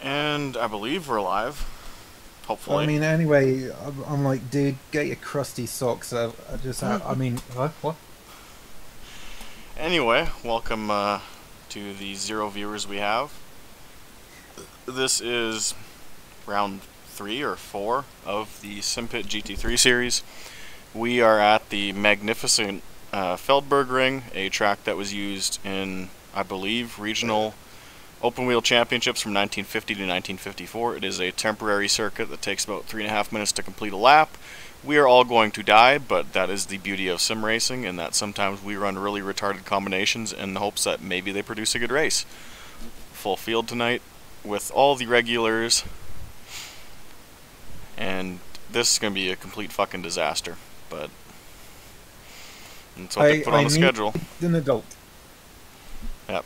And I believe we're live. Well, I Hopefully. mean, anyway, I'm like, dude, get your crusty socks. I just, I mean, what? Anyway, welcome to the 0 viewers we have. This is round 3 or 4 of the Simpit GT3 series. We are at the magnificent Feldbergring, a track that was used in, I believe, regional open wheel championships from 1950 to 1954. It is a temporary circuit that takes about 3.5 minutes to complete a lap. We are all going to die, but that is the beauty of sim racing, and that sometimes we run really retarded combinations in the hopes that maybe they produce a good race. Full field tonight with all the regulars, and this is going to be a complete fucking disaster, but that's what they put on I the need schedule. an adult. Yep.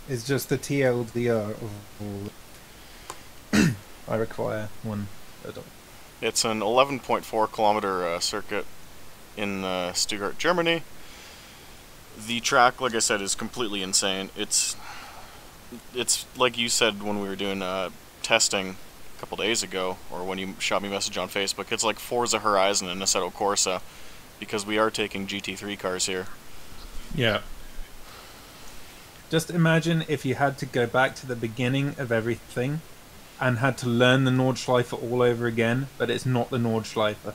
It's just the TLDR of all. I require one adult. It's an 11.4 kilometer circuit in Stuttgart, Germany. The track, like I said, is completely insane. It's like you said when we were doing testing a couple days ago, or when you shot me a message on Facebook. It's like Forza Horizon and Assetto Corsa, because we are taking GT3 cars here. Yeah. Just imagine if you had to go back to the beginning of everything and had to learn the Nordschleife all over again, but it's not the Nordschleife.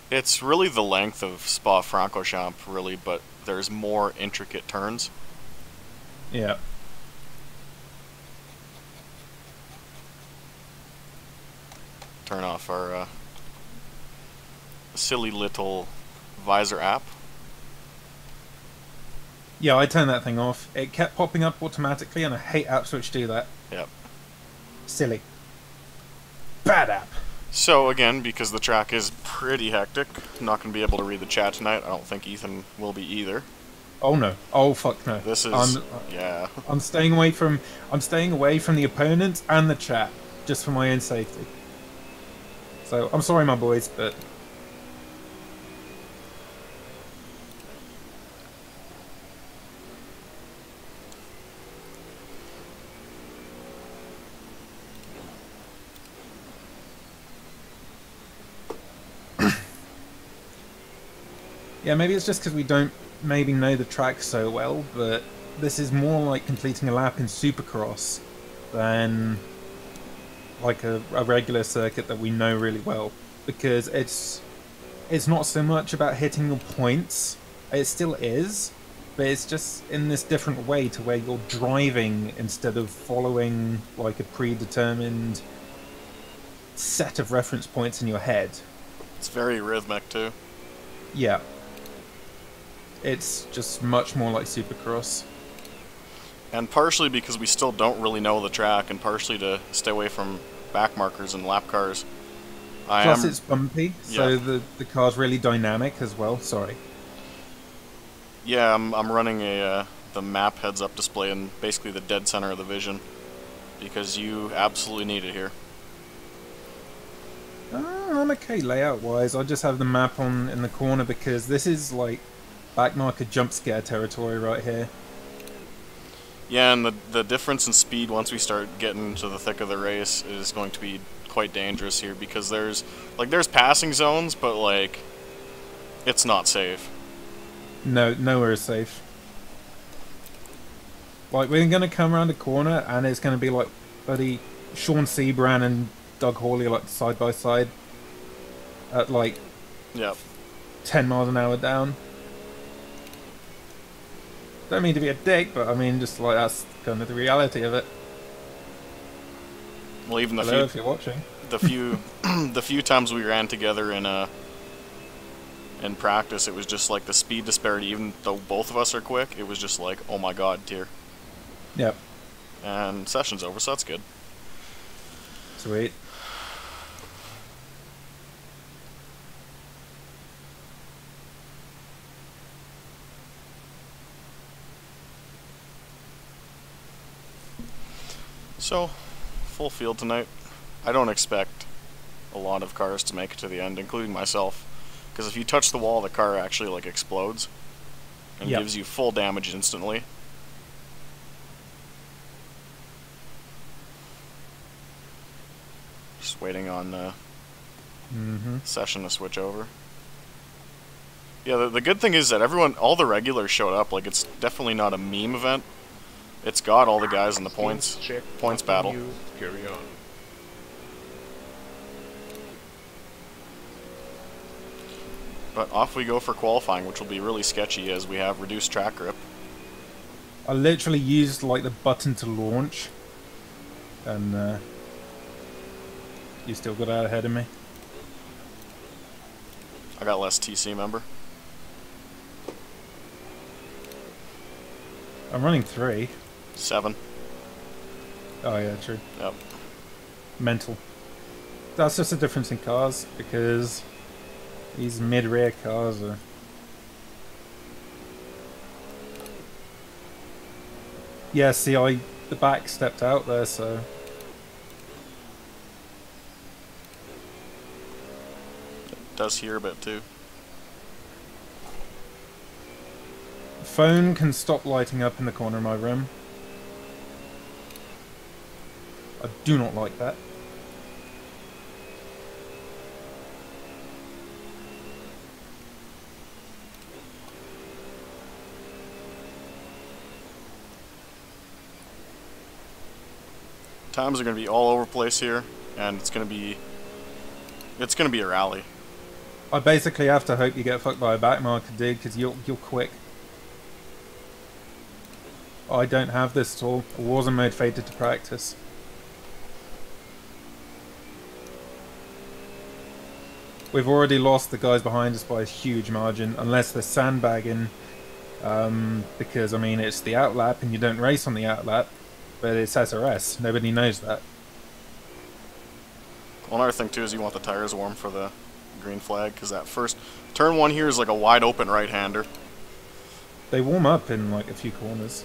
It's really the length of Spa-Francorchamps, really, but there's more intricate turns. Yeah. Turn off our silly little visor app. Yeah, I turned that thing off. It kept popping up automatically, and I hate apps which do that. Yep. Silly. Bad app. So again, because the track is pretty hectic, I'm not going to be able to read the chat tonight. I don't think Ethan will be either. Oh no. Oh fuck no. This is I'm yeah. I'm staying away from the opponents and the chat just for my own safety. So I'm sorry, my boys, but yeah, maybe it's just because we don't maybe know the track so well, but this is more like completing a lap in Supercross than like a regular circuit that we know really well, because it's not so much about hitting your points. It still is, but it's just in this different way to where you're driving instead of following like a predetermined set of reference points in your head. It's very rhythmic too. Yeah. It's just much more like Supercross. And partially because we still don't really know the track, and partially to stay away from back markers and lap cars. Plus it's bumpy, so yeah. the car's really dynamic as well. Sorry. Yeah, I'm running a the map heads-up display in basically the dead center of the vision, because you absolutely need it here. I'm okay layout-wise. I just have the map on in the corner because this is like back marker jump scare territory right here. Yeah, and the difference in speed once we start getting into the thick of the race is going to be quite dangerous here, because there's passing zones, but like it's not safe. No, nowhere is safe. Like we're gonna come around a corner and it's gonna be like buddy Sean Sebran and Doug Hawley like side by side at like Yep. 10 miles an hour down. Don't mean to be a dick, but I mean just like that's kind of the reality of it. Well, even Hello, if you're watching. the few the few times we ran together in practice, it was just like the speed disparity. Even though both of us are quick, it was just like, oh my god, tier. Yep. And session's over, so that's good. Sweet. So, full field tonight. I don't expect a lot of cars to make it to the end, including myself. Because if you touch the wall, the car actually like explodes and Yep. gives you full damage instantly. Just waiting on session to switch over. Yeah, the good thing is that all the regulars showed up. Like, it's definitely not a meme event. It's got all the guys in the points battle. Carry on. But off we go for qualifying, which will be really sketchy as we have reduced track grip. I literally used like the button to launch, and you still got out ahead of me. I got less TC, remember? I'm running 3. 7. Oh yeah, true. Yep. Mental. That's just a difference in cars, because these mid-rear cars are... Yeah, see, the back stepped out there, so... It does here a bit too. The phone can stop lighting up in the corner of my room. I do not like that. Times are going to be all over the place here, and it's going to be a rally. I basically have to hope you get fucked by a backmarker, dude, because you're quick. I don't have this at all. I wasn't motivated to practice. We've already lost the guys behind us by a huge margin, unless they're sandbagging, because, I mean, it's the outlap and you don't race on the outlap, but it's SRS. Nobody knows that. Well, another thing, too, is you want the tires warm for the green flag, because that first... Turn 1 here is like a wide-open right-hander. They warm up in, like, a few corners.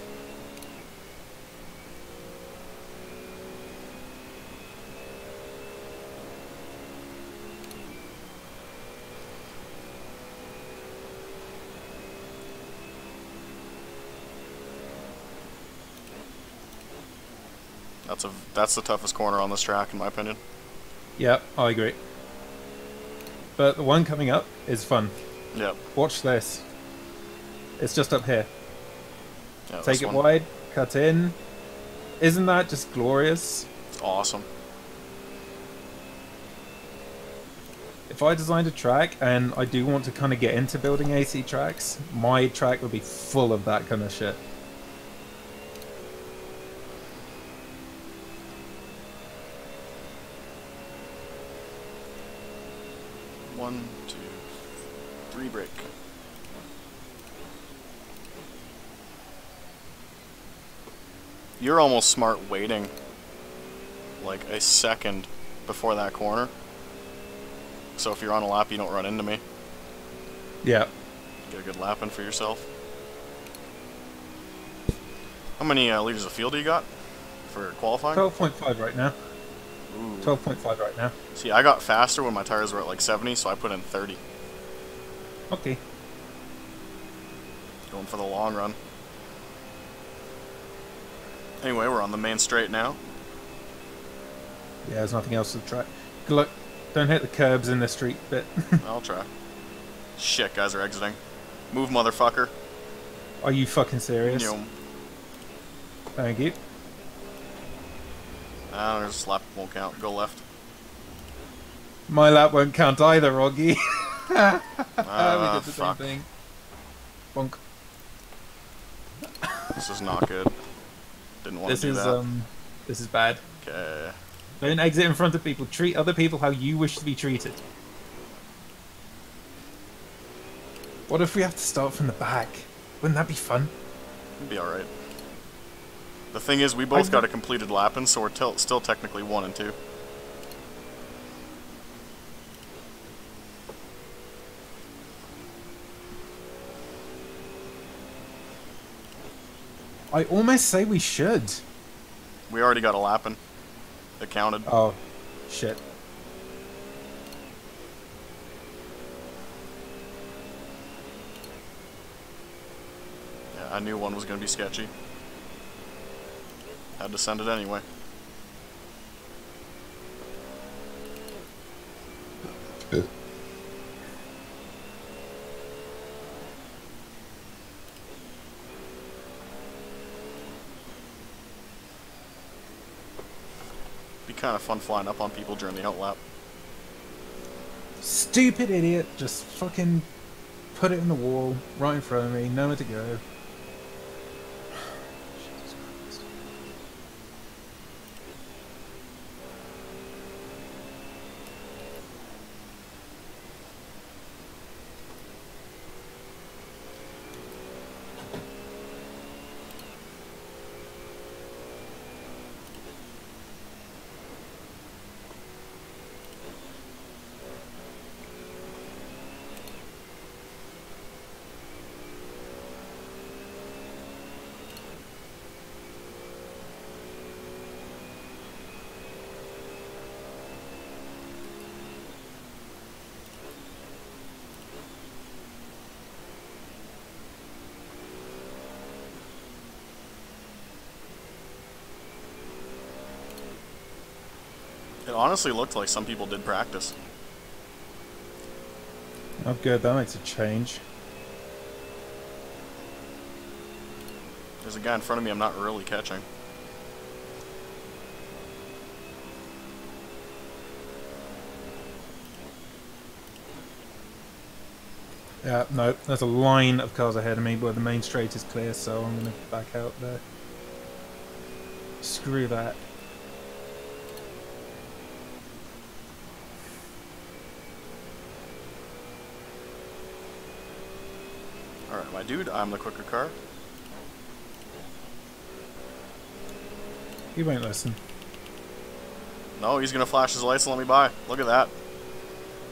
That's the toughest corner on this track, in my opinion. Yeah, I agree. But the one coming up is fun. Yep. Watch this. It's just up here. Yeah, Take it wide, cut in. Isn't that just glorious? It's awesome. If I designed a track, and I do want to kind of get into building AC tracks, my track would be full of that kind of shit. One, two, three, brake. You're almost smart waiting like a second before that corner. So if you're on a lap, you don't run into me. Yeah. Get a good lap in for yourself. How many liters of fuel do you got for qualifying? 12.5 right now. Ooh. 12.5 right now. See, I got faster when my tires were at like 70, so I put in 30. Okay. Going for the long run. Anyway, we're on the main straight now. Yeah, there's nothing else to the track. Good luck. Don't hit the curbs in the street bit. I'll try. Shit, guys are exiting. Move, motherfucker. Are you fucking serious? Yum. Thank you. There's a lap won't count. Go left. My lap won't count either, Roggy. We did the fuck. same thing. Bonk. This is not good. Didn't want to do that. This is bad. Okay. Don't exit in front of people. Treat other people how you wish to be treated. What if we have to start from the back? Wouldn't that be fun? It'd be alright. The thing is, we both got a completed lap in, so we're still technically 1 and 2. I almost say we should. We already got a lap in. It counted. Oh, shit. Yeah, I knew one was going to be sketchy. Had to send it anyway. kind of fun flying up on people during the outlap. Stupid idiot! Just fucking put it in the wall, right in front of me, nowhere to go. It honestly looked like some people did practice. Oh good, that makes a change. There's a guy in front of me I'm not really catching. Yeah, no, there's a line of cars ahead of me where the main straight is clear, so I'm going to back out there. Screw that. Alright, my dude, I'm the quicker car. He won't listen. No, he's gonna flash his lights and let me by. Look at that.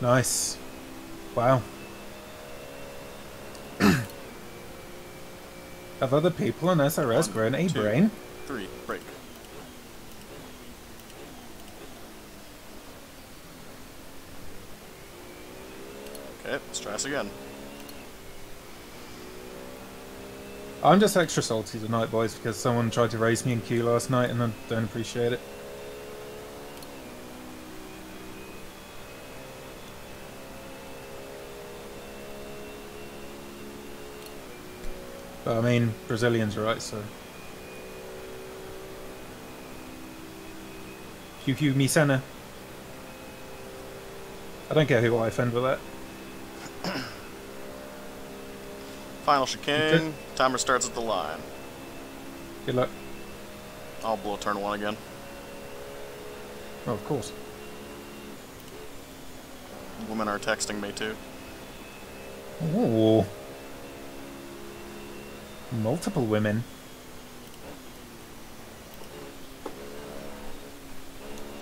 Nice. Wow. Have other people in SRS grown a brain? 3, break. Okay, let's try this again. I'm just extra salty tonight, boys, because someone tried to race me in queue last night and I don't appreciate it. But I mean, Brazilians are right, so. Hugh me center. I don't care who I offend with that. Final chicane. Timer starts at the line. Good luck. I'll blow turn 1 again. Oh, of course. Women are texting me too. Ooh. Multiple women.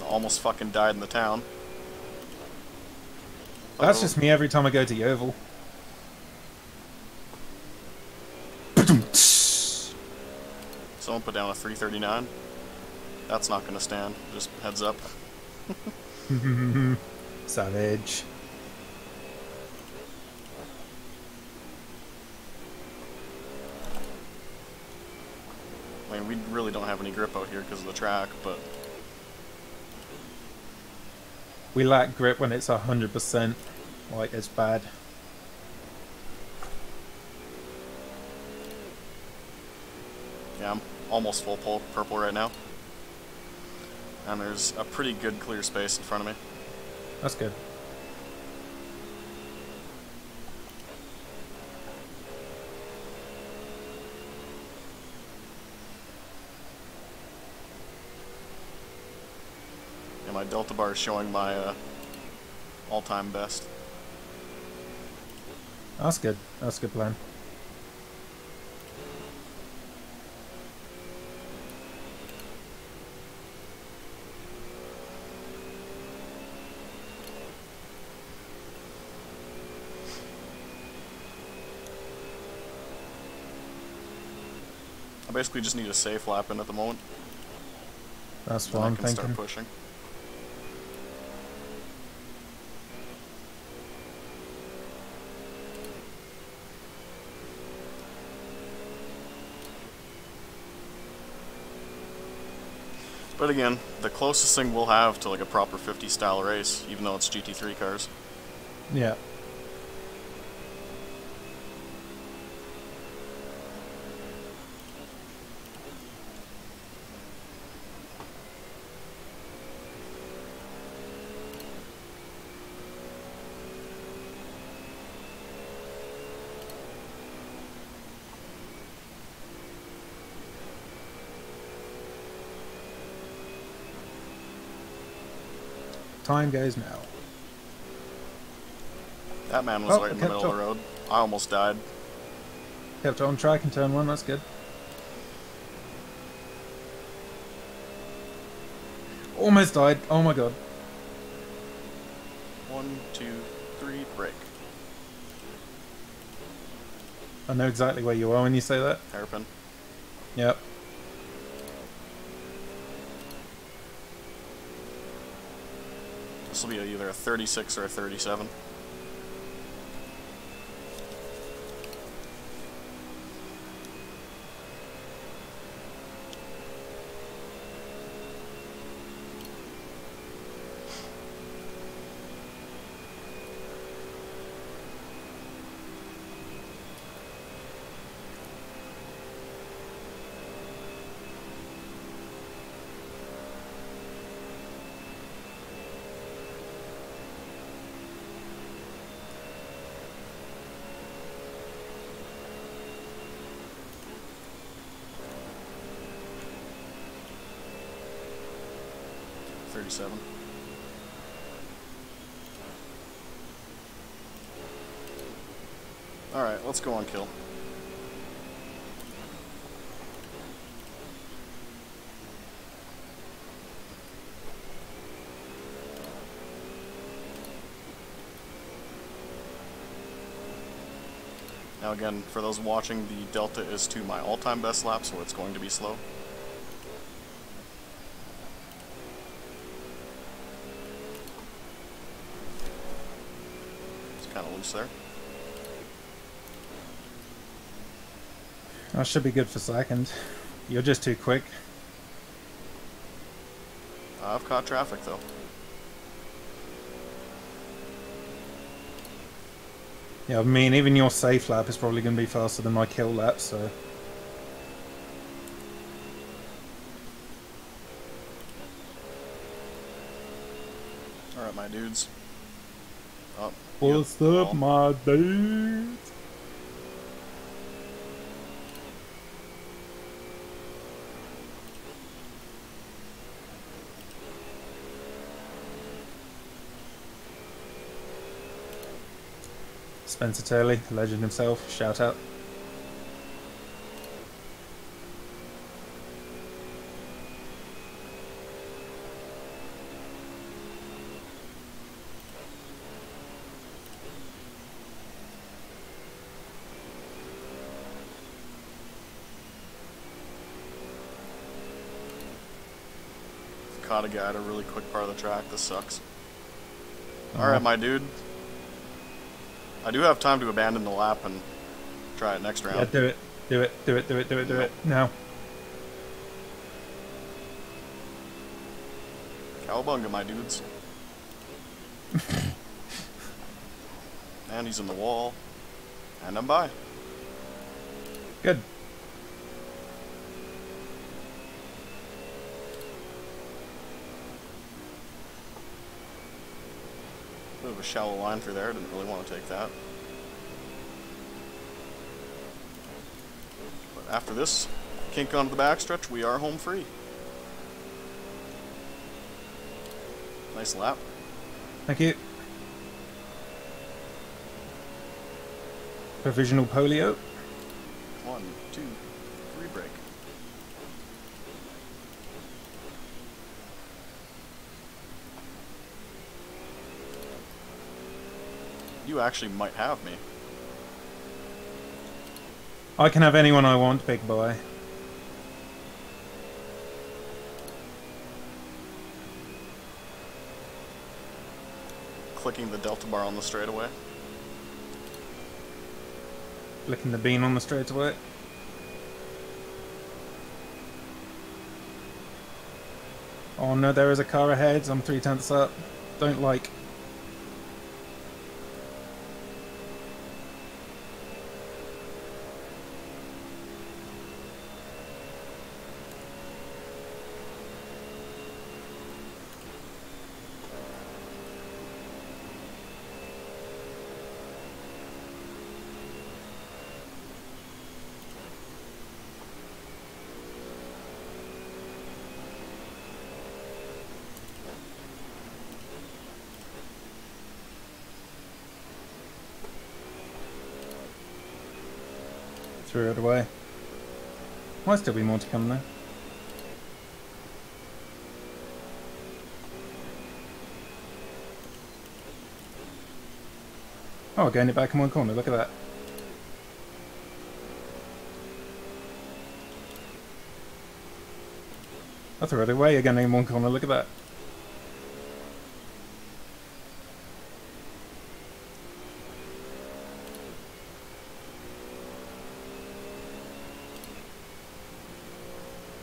Almost fucking died in the town. That's just me every time I go to Yeovil. Someone put down a 339. That's not gonna stand. Just heads up. Savage. I mean, we really don't have any grip out here because of the track, but We lack grip when it's 100%. Like, it's bad. yeah, I'm almost full purple right now. And there's a pretty good clear space in front of me. That's good. And my delta bar is showing my all-time best. That's good. That's a good plan. I basically just need a safe lap in at the moment. That's Then what I I'm can thinking. start pushing. But again, the closest thing we'll have to like a proper 50 style race, even though it's GT3 cars. Yeah. Time goes now. That man was right in the middle of the road. I almost died. Kept it on track in turn 1, that's good. Almost died, oh my god. 1, 2, 3, break. I know exactly where you are when you say that. Hairpin. Yep. This will be either a 36 or a 37. Alright, let's go on kill. Now again, for those watching, the delta is to my all-time best lap, so it's going to be slow. It's kind of loose there. I should be good for second. You're just too quick. I've caught traffic though. Yeah, I mean, even your safe lap is probably going to be faster than my kill lap, so... Alright, my dudes. Oh, what's up, my dudes? Spencer Turley, the legend himself, shout out. Caught a guy at a really quick part of the track. This sucks. Alright, my dude. I do have time to abandon the lap and try it next round. Yeah, do it. Do it. Do it. Do it. Do it. Do it. Now. Cowabunga, my dudes. And he's in the wall. And I'm by. Good. Bit of a shallow line through there. Didn't really want to take that. But after this kink onto the backstretch, we are home free. Nice lap. Thank you. Provisional polio. 1, 2, 3, break. You actually might have me. I can have anyone I want, big boy. Clicking the delta bar on the straightaway. Flicking the bean on the straightaway. Oh no, there is a car ahead. I'm 3/10 up. Don't like. Threw it away. Might still be more to come though. Oh, getting it back in one corner, look at that. I threw it away again in one corner, look at that.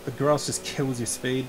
The grass just kills your speed.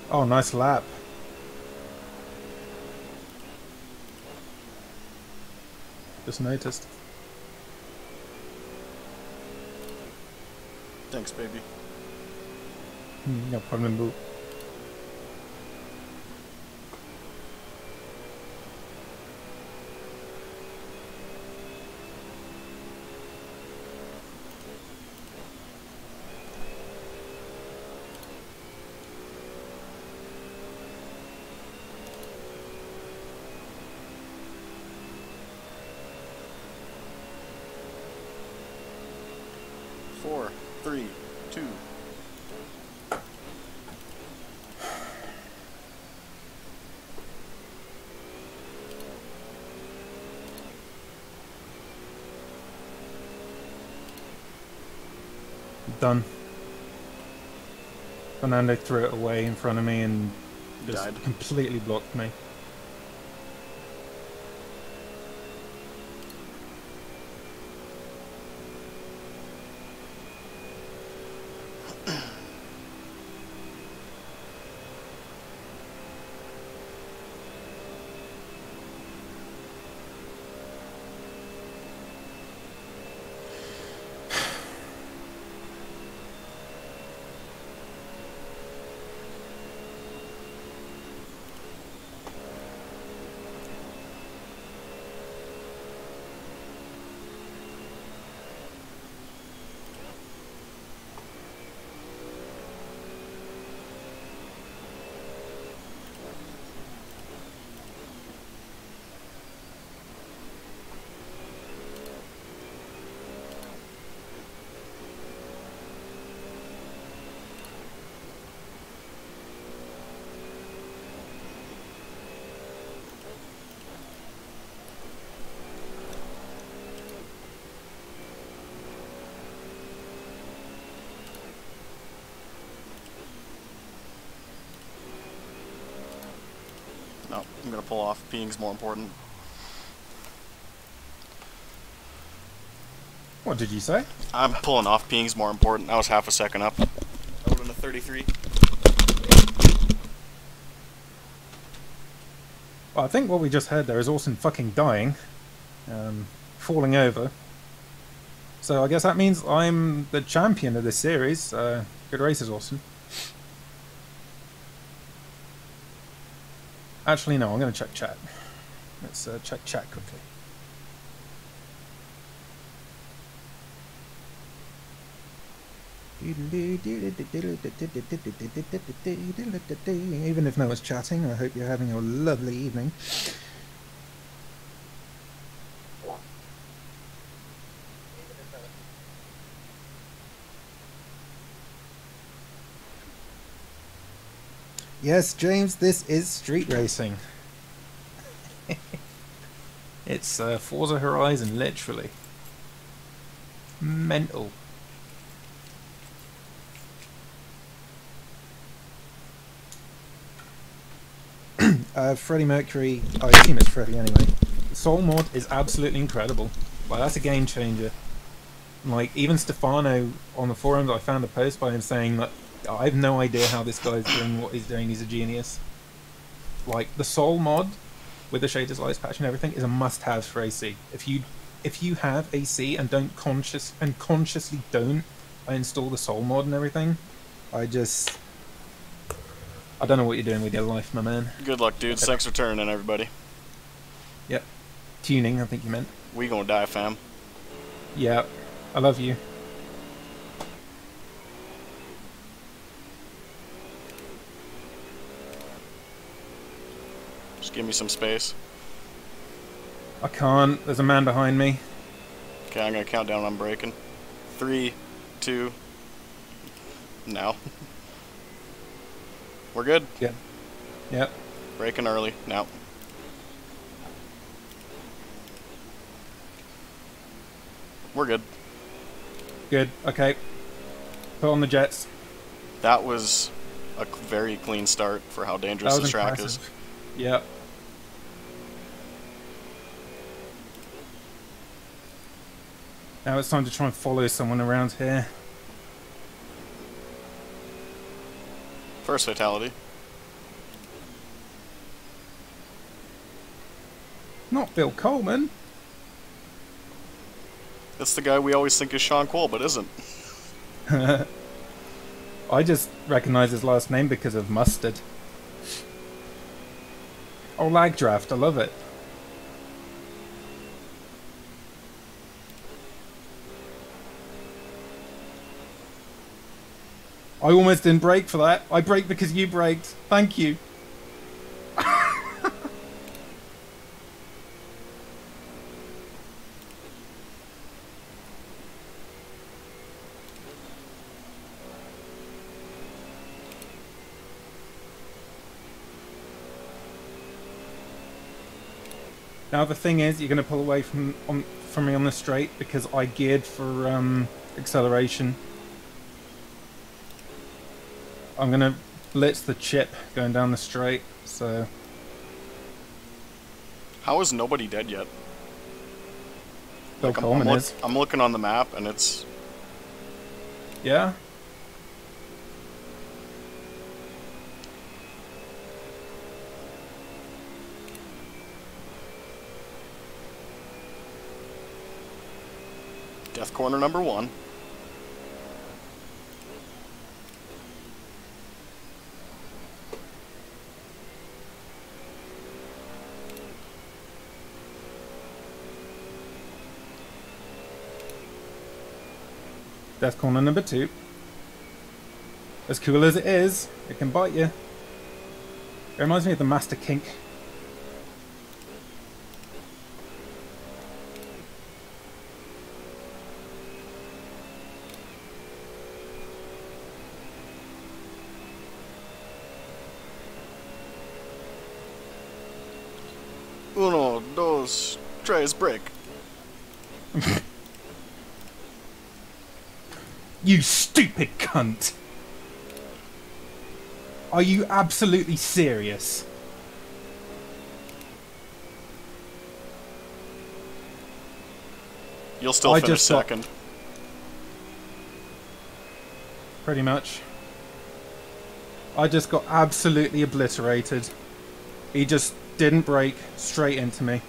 Oh, nice lap. Just noticed. Thanks, baby. No problem, boo. Four, three, two. Done. Fernando threw it away in front of me and just Died. completely blocked me. No, I'm gonna pull off. Peeing's more important. What did you say? I'm pulling off. Peeing's more important. I was half a second up. I would have 33. Well, I think what we just heard there is Orson fucking dying. Falling over. So I guess that means I'm the champion of this series. Good races, Orson. Actually, no, I'm going to check chat. Let's check chat quickly. Even if no one's chatting, I hope you're having a lovely evening. Yes, James, this is street racing. It's Forza Horizon, literally. Mental. Freddie Mercury, I assume it's Freddie anyway. The Soul mod is absolutely incredible. Like, that's a game changer. Like, even Stefano on the forums, I found a post by him saying that I have no idea how this guy's doing what he's doing, he's a genius. Like, the Soul mod, with the shaders, lights, patch and everything, is a must-have for AC. If you have AC and consciously don't install the Soul mod and everything, I don't know what you're doing with your life, my man. Good luck, dudes. Thanks for turning, everybody. Yep. Tuning, I think you meant. We gonna die, fam. Yeah. I love you. Just give me some space. I can't. There's a man behind me. Okay, I'm gonna count down. I'm braking. 3, 2. Now. We're good. Yeah. Yep. Braking early. Now. We're good. Good. Okay. Put on the jets. That was a very clean start for how dangerous this track is. Yep. Now it's time to try and follow someone around here. First fatality. Not Bill Coleman. That's the guy we always think is Sean Cole, but isn't. I just recognize his last name because of mustard. Oh, lag draft. I love it. I almost didn't brake for that. I braked because you braked. Thank you. Now the thing is, you're going to pull away from me on the straight because I geared for acceleration. I'm going to blitz the chip going down the straight, so... How is nobody dead yet? Bill Coleman is. I'm looking on the map and it's... Yeah? Death corner number 1. Death corner number 2. As cool as it is, it can bite you. It reminds me of the Master Kink. Uno, dos, tres, break. You stupid cunt! Are you absolutely serious? You'll still finish second. Pretty much. I just got absolutely obliterated. He just didn't brake straight into me.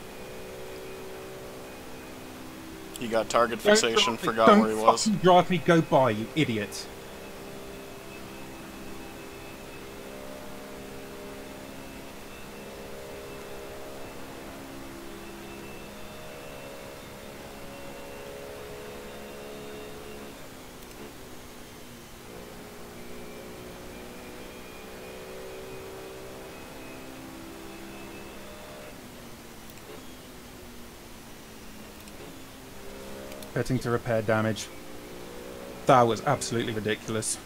He got target fixation, forgot where he was. Don't drive me go by, you idiot. Pitting to repair damage. That was absolutely ridiculous.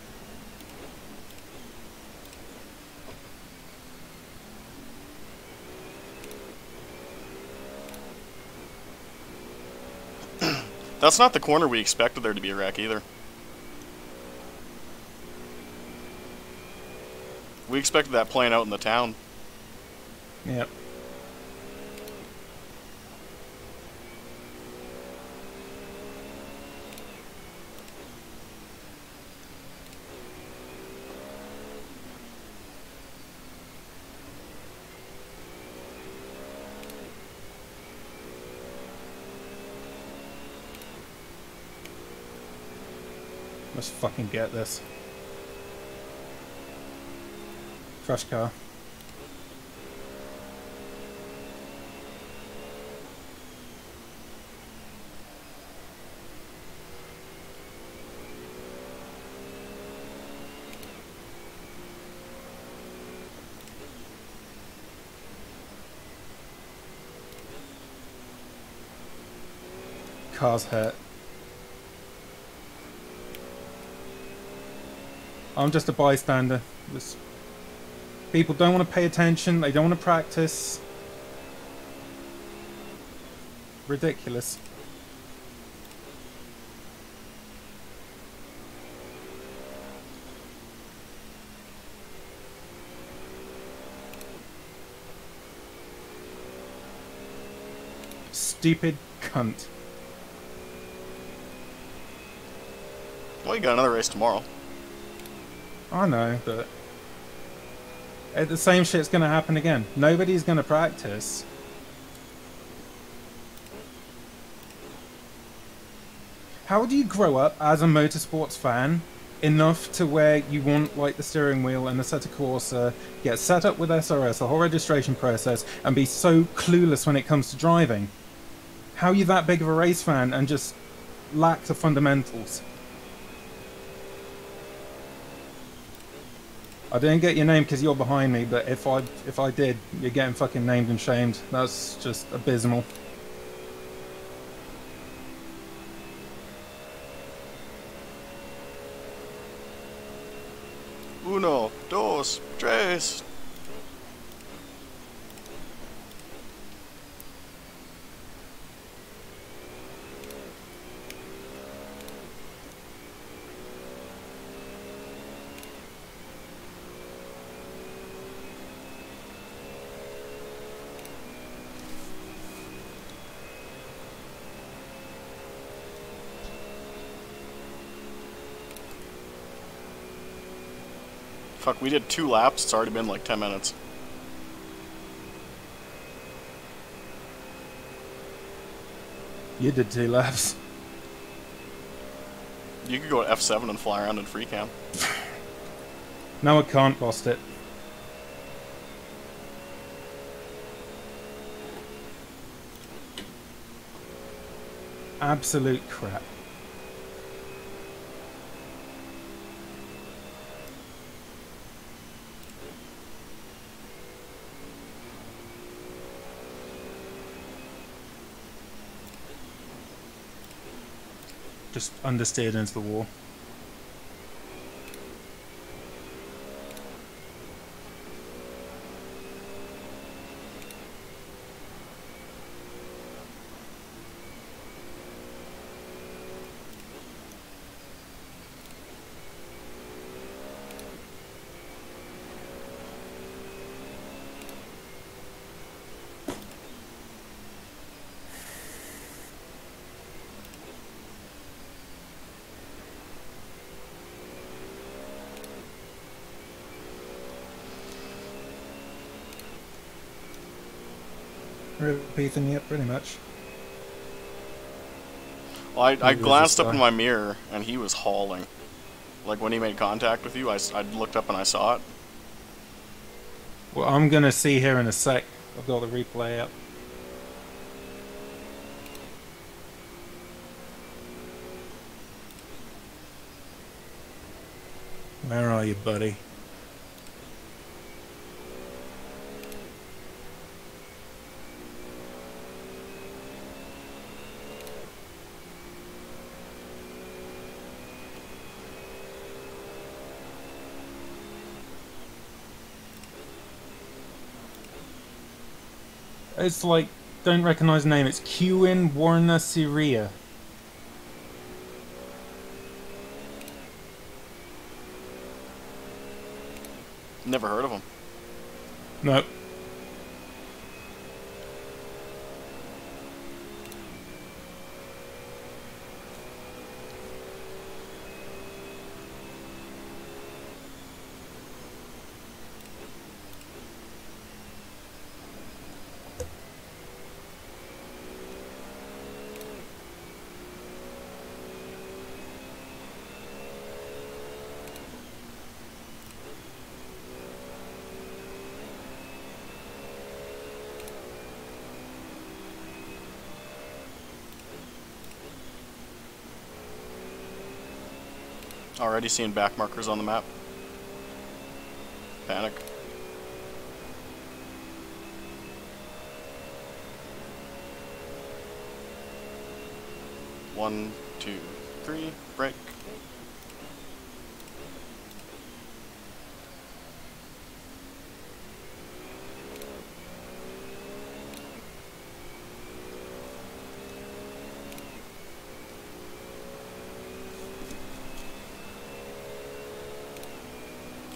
That's not the corner we expected there to be a wreck either. We expected that playing out in the town. Yep. Let's fucking get this. Crash car. Car's hurt. I'm just a bystander. People don't want to pay attention, they don't want to practice. Ridiculous. Stupid cunt. Well, you got another race tomorrow. I know, but the same shit's gonna happen again. Nobody's gonna practice. How do you grow up as a motorsports fan enough to where you want like the steering wheel and the Assetto Corsa, get set up with SRS, the whole registration process, and be so clueless when it comes to driving? How are you that big of a race fan and just lack the fundamentals? I didn't get your name because you're behind me, but if I did, you're getting fucking named and shamed. That's just abysmal. Uno, dos, tres. Fuck, we did 2 laps, it's already been like 10 minutes. You did 2 laps. You could go to F7 and fly around in free cam. No, I can't. Lost it. Absolute crap. Just understeered into the wall. Repeating it, pretty much. Well, I glanced up in my mirror, and he was hauling. Like, when he made contact with you, I looked up and I saw it. Well, I'm gonna see here in a sec. I've got the replay up. Where are you, buddy? It's like, don't recognize the name. It's Qin Warna Syria. Never heard of them. No. Already seeing back markers on the map. Panic. One, two, three, break.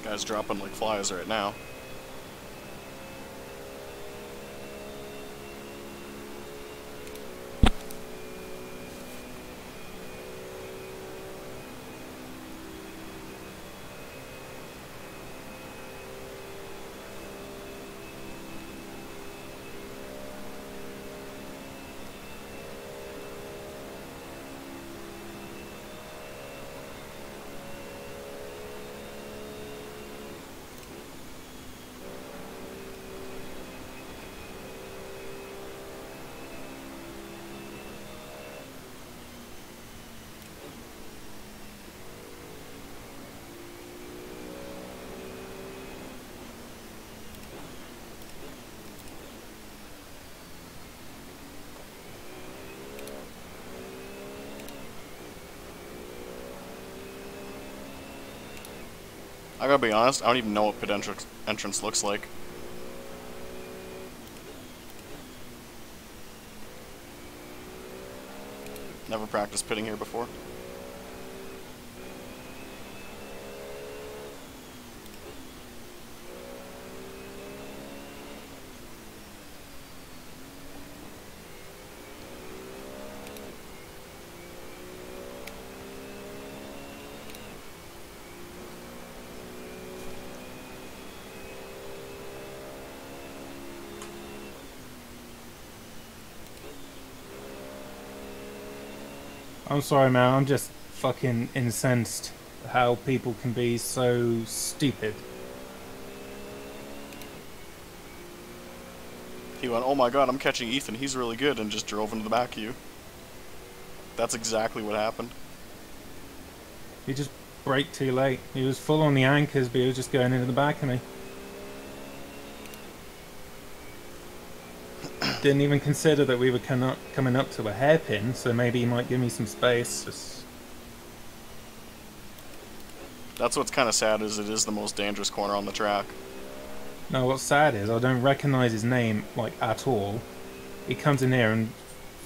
Guys dropping like flies right now. I gotta be honest, I don't even know what pit entrance looks like. Never practiced pitting here before. I'm sorry, man. I'm just fucking incensed how people can be so stupid. He went, oh my god, I'm catching Ethan, he's really good, and just drove into the back of you. That's exactly what happened. He just braked too late. He was full on the anchors, but he was just going into the back of me. Didn't even consider that we were coming up to a hairpin, so maybe he might give me some space. Just... That's what's kind of sad, is it is the most dangerous corner on the track. No, what's sad is I don't recognise his name, like, at all. He comes in here and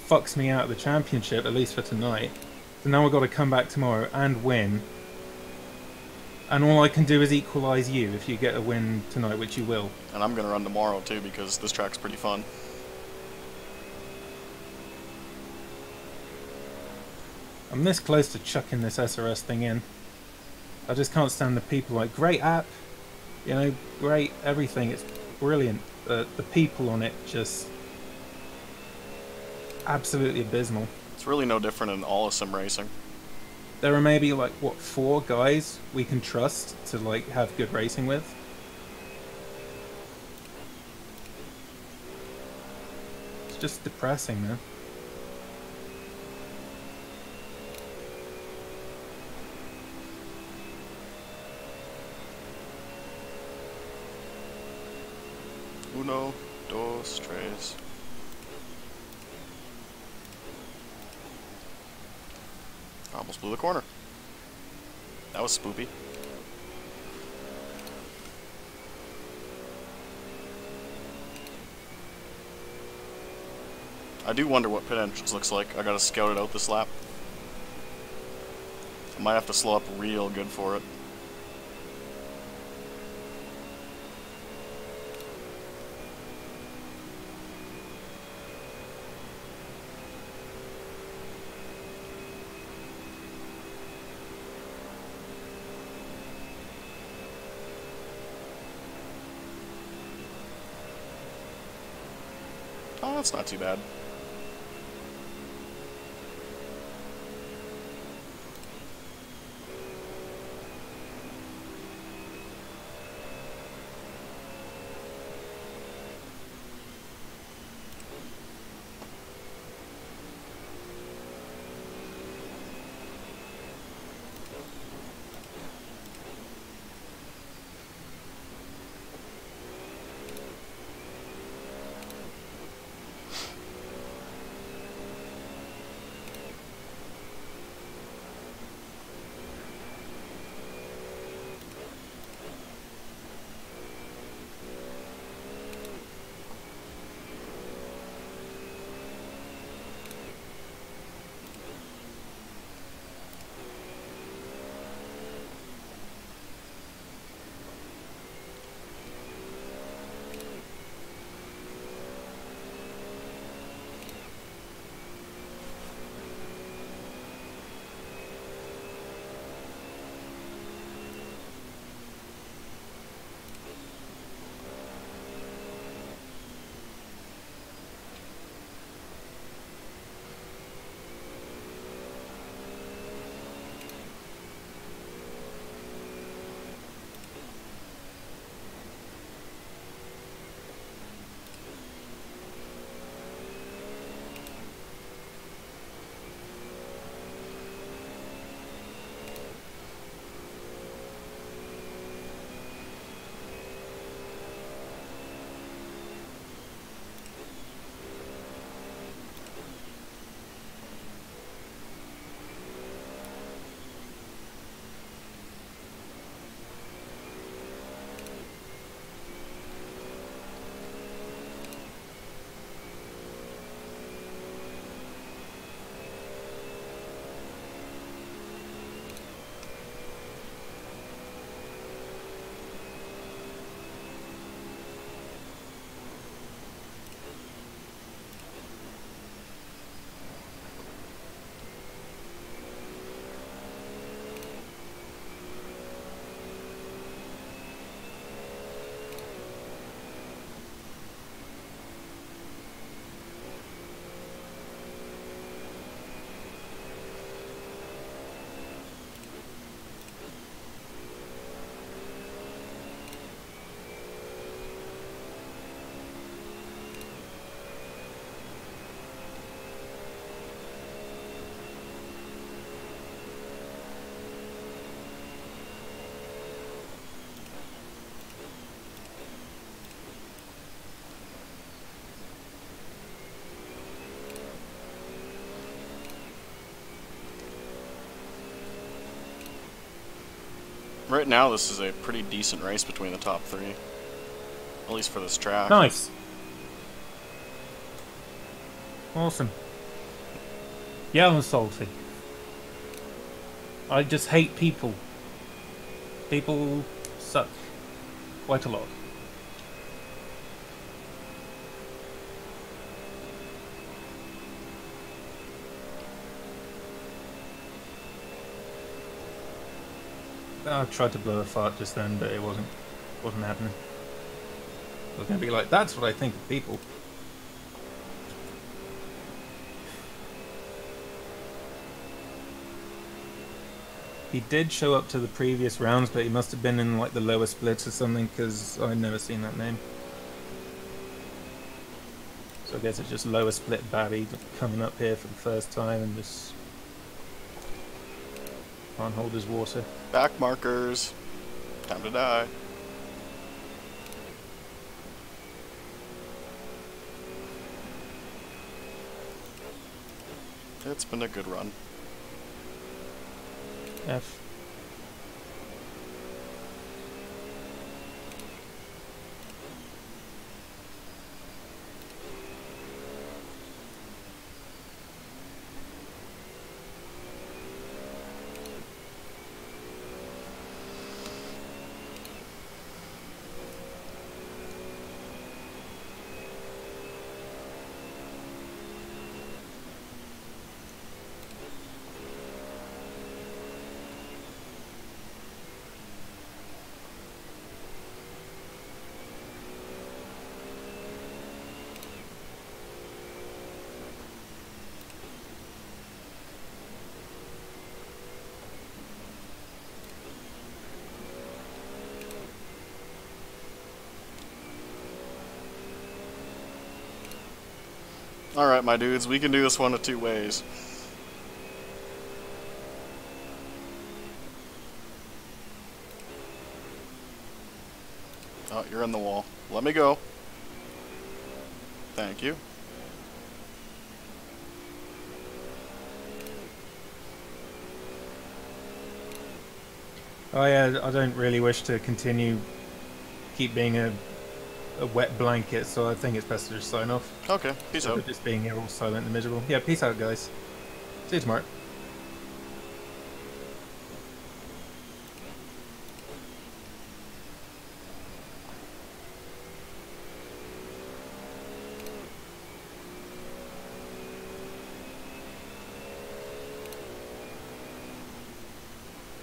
fucks me out of the championship, at least for tonight. So now I've got to come back tomorrow and win. And all I can do is equalise you if you get a win tonight, which you will. And I'm going to run tomorrow too, because this track's pretty fun. I'm this close to chucking this SRS thing in. I just can't stand the people. Like, great app, you know, great everything, it's brilliant. The people on it just absolutely abysmal. It's really no different in all of sim racing. There are maybe like, what, 4 guys we can trust to like have good racing with. It's just depressing, man. Uno, dos, tres. Almost blew the corner. That was spoopy. I do wonder what pit entrance looks like. I gotta scout it out this lap. I might have to slow up real good for it. That's not too bad. Right now, this is a pretty decent race between the top three. At least for this track. Nice. Awesome. Yeah, I'm salty. I just hate people. People suck. Quite a lot. I tried to blow a fart just then, but it wasn't happening. I was going to be like, that's what I think of people. He did show up to the previous rounds, but he must have been in like the lower splits or something, because I've never seen that name. So I guess it's just lower split Babby coming up here for the first time and just can't hold his water. Back markers. Time to die. It's been a good run. F. Alright, my dudes, we can do this one of two ways. Oh, you're in the wall. Let me go. Thank you. Oh yeah, I don't really wish to keep being a wet blanket, so I think it's best to just sign off. Okay, peace out. Just being here all silent and miserable. Yeah, peace out, guys. See you tomorrow.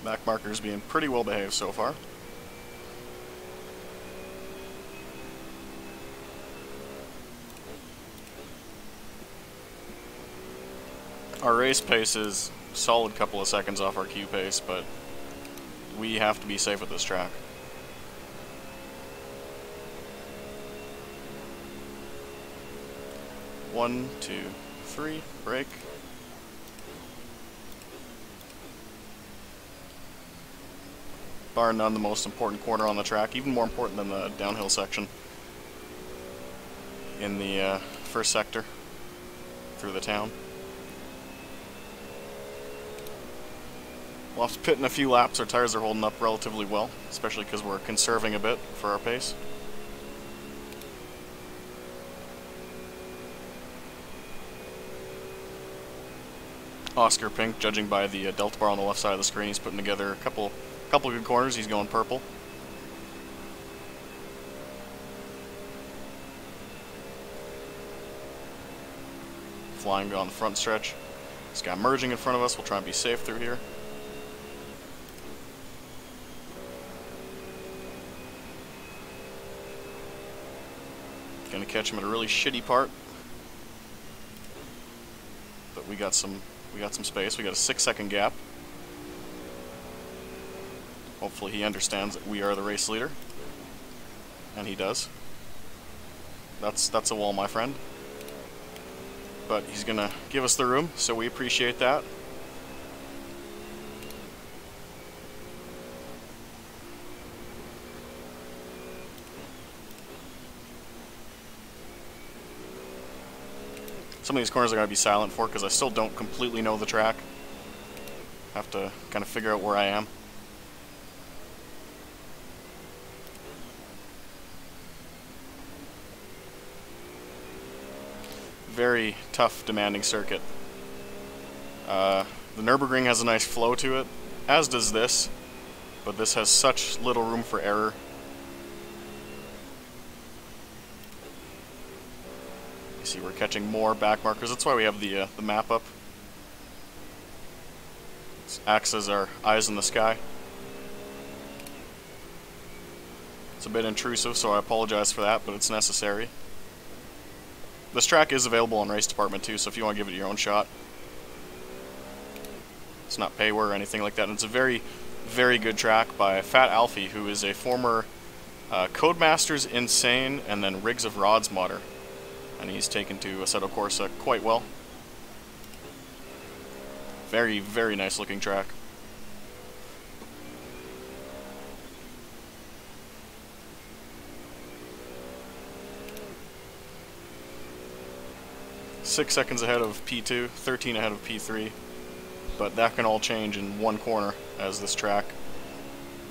Back marker's being pretty well behaved so far. Our race pace is a solid couple of seconds off our Q pace, but we have to be safe at this track. One, two, three, brake. Bar none, the most important corner on the track, even more important than the downhill section in the first sector through the town. We'll have to pit in a few laps. Our tires are holding up relatively well, especially because we're conserving a bit for our pace. Oscar Pink, judging by the delta bar on the left side of the screen, he's putting together a couple good corners. He's going purple. Flying on the front stretch. This guy merging in front of us. We'll try and be safe through here. Gonna catch him at a really shitty part. But we got some space. We got a 6-second gap. Hopefully he understands that we are the race leader. And he does. That's a wall, my friend. But he's gonna give us the room, so we appreciate that. Some of these corners I gotta be silent for because I still don't completely know the track. Have to kind of figure out where I am. Very tough, demanding circuit. The Nürburgring has a nice flow to it, as does this, but this has such little room for error. You see, we're catching more back markers. That's why we have the map up. It acts as our eyes in the sky. It's a bit intrusive, so I apologize for that, but it's necessary. This track is available on Race Department too, so if you want to give it your own shot. It's not payware or anything like that, and it's a very, very good track by Fat Alfie, who is a former Codemasters Insane and then Rigs of Rods modder. And he's taken to Assetto Corsa quite well. Very, very nice looking track. Six seconds ahead of P2, 13 ahead of P3, but that can all change in one corner as this track.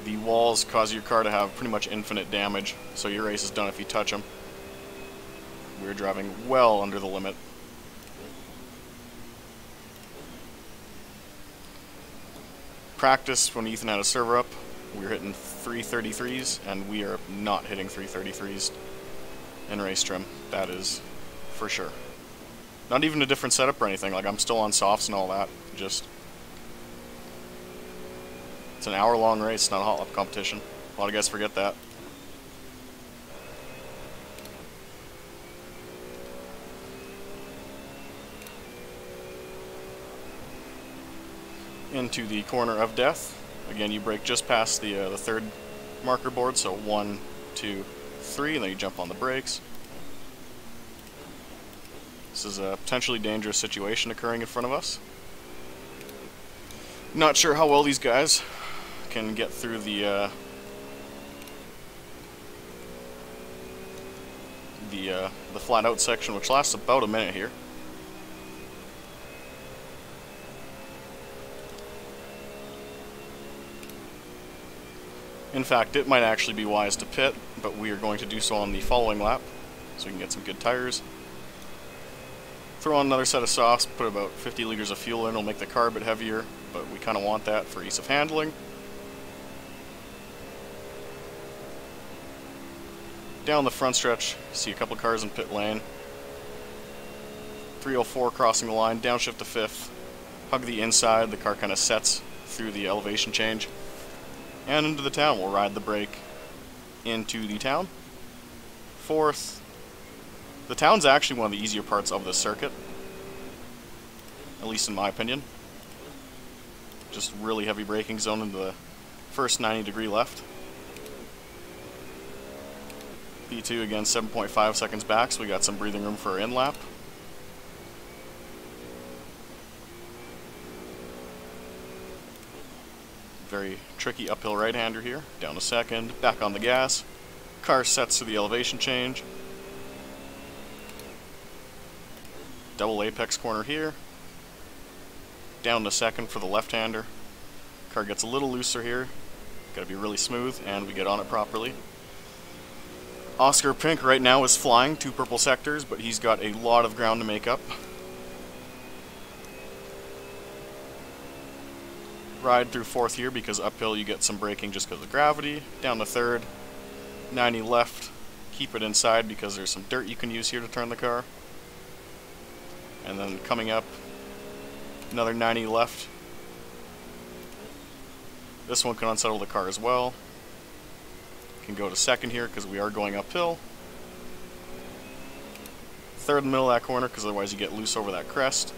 The walls cause your car to have pretty much infinite damage, so your race is done if you touch them. We're driving well under the limit. Practice when Ethan had a server up, we were hitting 333s, and we are not hitting 333s in race trim. That is for sure. Not even a different setup or anything, like I'm still on softs and all that, just... It's an hour-long race, not a hot lap competition. A lot of guys forget that. Into the corner of death. Again, you brake just past the third marker board, so 1, 2, 3, and then you jump on the brakes. This is a potentially dangerous situation occurring in front of us. Not sure how well these guys can get through the flat out section, which lasts about a minute here. In fact, it might actually be wise to pit, but we are going to do so on the following lap, so we can get some good tires. Throw on another set of softs, put about 50 liters of fuel in, it'll make the car a bit heavier, but we kind of want that for ease of handling. Down the front stretch, see a couple cars in pit lane. 304 crossing the line, downshift to 5th, hug the inside, the car kind of sets through the elevation change. And into the town, we'll ride the brake into the town. 4th. The town's actually one of the easier parts of this circuit, at least in my opinion. Just really heavy braking zone into the first 90-degree left. P2 again, 7.5 seconds back, so we got some breathing room for our in-lap. Very tricky uphill right-hander here. Down to 2nd, back on the gas. Car sets to the elevation change. Double apex corner here. Down to 2nd for the left-hander. Car gets a little looser here. Gotta be really smooth, and we get on it properly. Oscar Pink right now is flying 2 purple sectors, but he's got a lot of ground to make up. Ride through 4th here because uphill you get some braking just because of gravity. Down to 3rd, 90 left. Keep it inside because there's some dirt you can use here to turn the car. And then coming up, another 90 left. This one can unsettle the car as well. Can go to 2nd here because we are going uphill. 3rd in the middle of that corner because otherwise you get loose over that crest.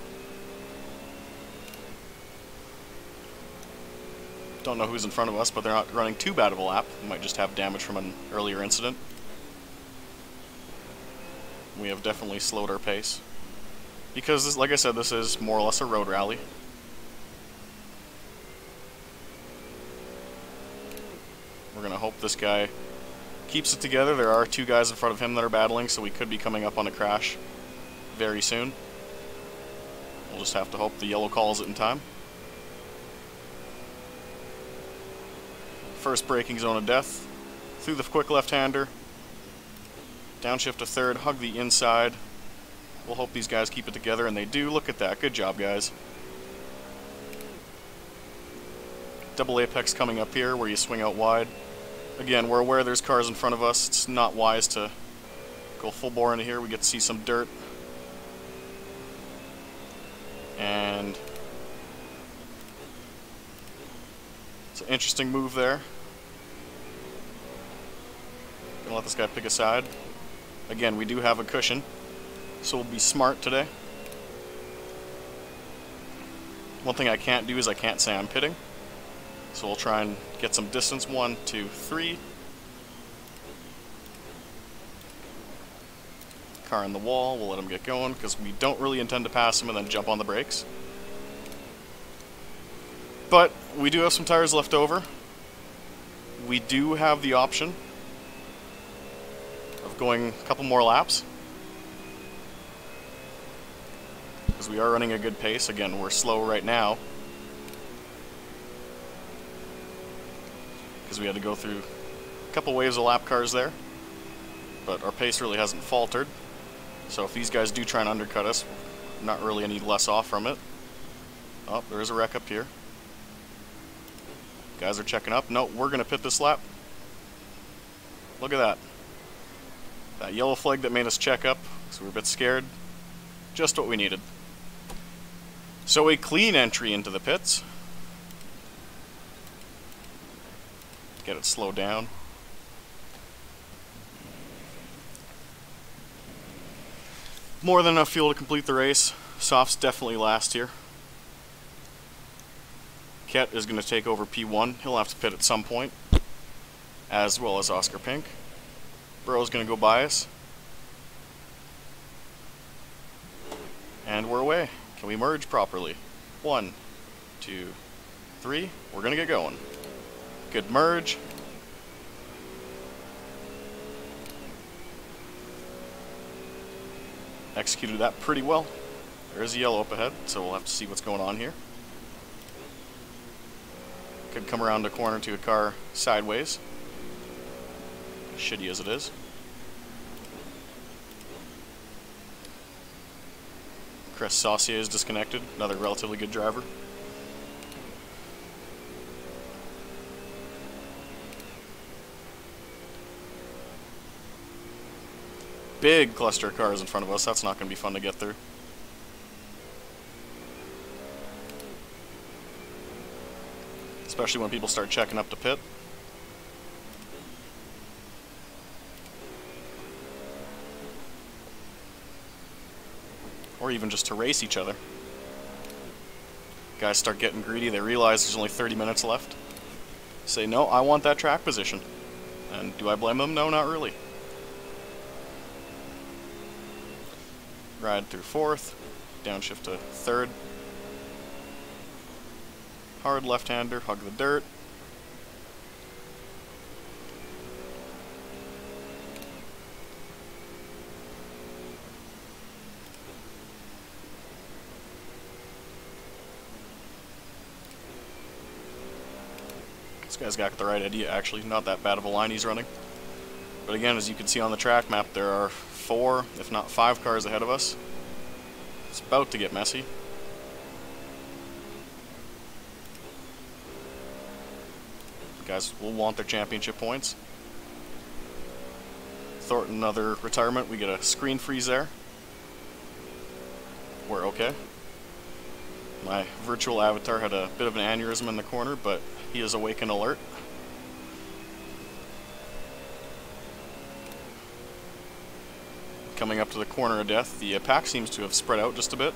Don't know who's in front of us, but they're not running too bad of a lap. We might just have damage from an earlier incident. We have definitely slowed our pace. Because, this, like I said, this is more or less a road rally. We're going to hope this guy keeps it together. There are 2 guys in front of him that are battling, so we could be coming up on a crash very soon. We'll just have to hope the yellow calls it in time. First braking zone of death. Through the quick left-hander. Downshift to 3rd, hug the inside. We'll hope these guys keep it together, and they do. Look at that. Good job, guys. Double apex coming up here where you swing out wide. Again, we're aware there's cars in front of us. It's not wise to go full bore into here. We get to see some dirt. And it's an interesting move there. Gonna let this guy pick a side. Again, we do have a cushion, so we'll be smart today. One thing I can't do is I can't say I'm pitting. So we'll try and get some distance. 1, 2, 3. Car in the wall, we'll let him get going because we don't really intend to pass him and then jump on the brakes. But we do have some tires left over. We do have the option of going a couple more laps, because we are running a good pace. Again, we're slow right now because we had to go through a couple waves of lap cars there, but our pace really hasn't faltered. So if these guys do try and undercut us, we're not really any less off from it. Oh, there is a wreck up here. Guys are checking up. No, we're going to pit this lap. Look at that. That yellow flag that made us check up, so we're a bit scared. Just what we needed. So a clean entry into the pits. Get it slowed down. More than enough fuel to complete the race. Softs definitely last here. Ket is going to take over P1. He'll have to pit at some point, as well as Oscar Pink. Burrow's going to go by us. And we're away. Can we merge properly? 1, 2, 3. We're gonna get going. Good merge. Executed that pretty well. There is a yellow up ahead, so we'll have to see what's going on here. Could come around a corner to a car sideways. Shitty as it is. Chris Saucier is disconnected, another relatively good driver. Big cluster of cars in front of us, that's not going to be fun to get through. Especially when people start checking up to pit. Or even just to race each other. Guys start getting greedy, they realize there's only 30 minutes left. Say, no, I want that track position. And do I blame them? No, not really. Ride through 4th, downshift to 3rd. Hard left-hander, hug the dirt. This guy's got the right idea, actually. Not that bad of a line he's running. But again, as you can see on the track map, there are 4, if not 5 cars ahead of us. It's about to get messy. Guys will want their championship points. Thornton, another retirement. We get a screen freeze there. We're okay. My virtual avatar had a bit of an aneurysm in the corner, but he is awake and alert. Coming up to the corner of death, the pack seems to have spread out just a bit.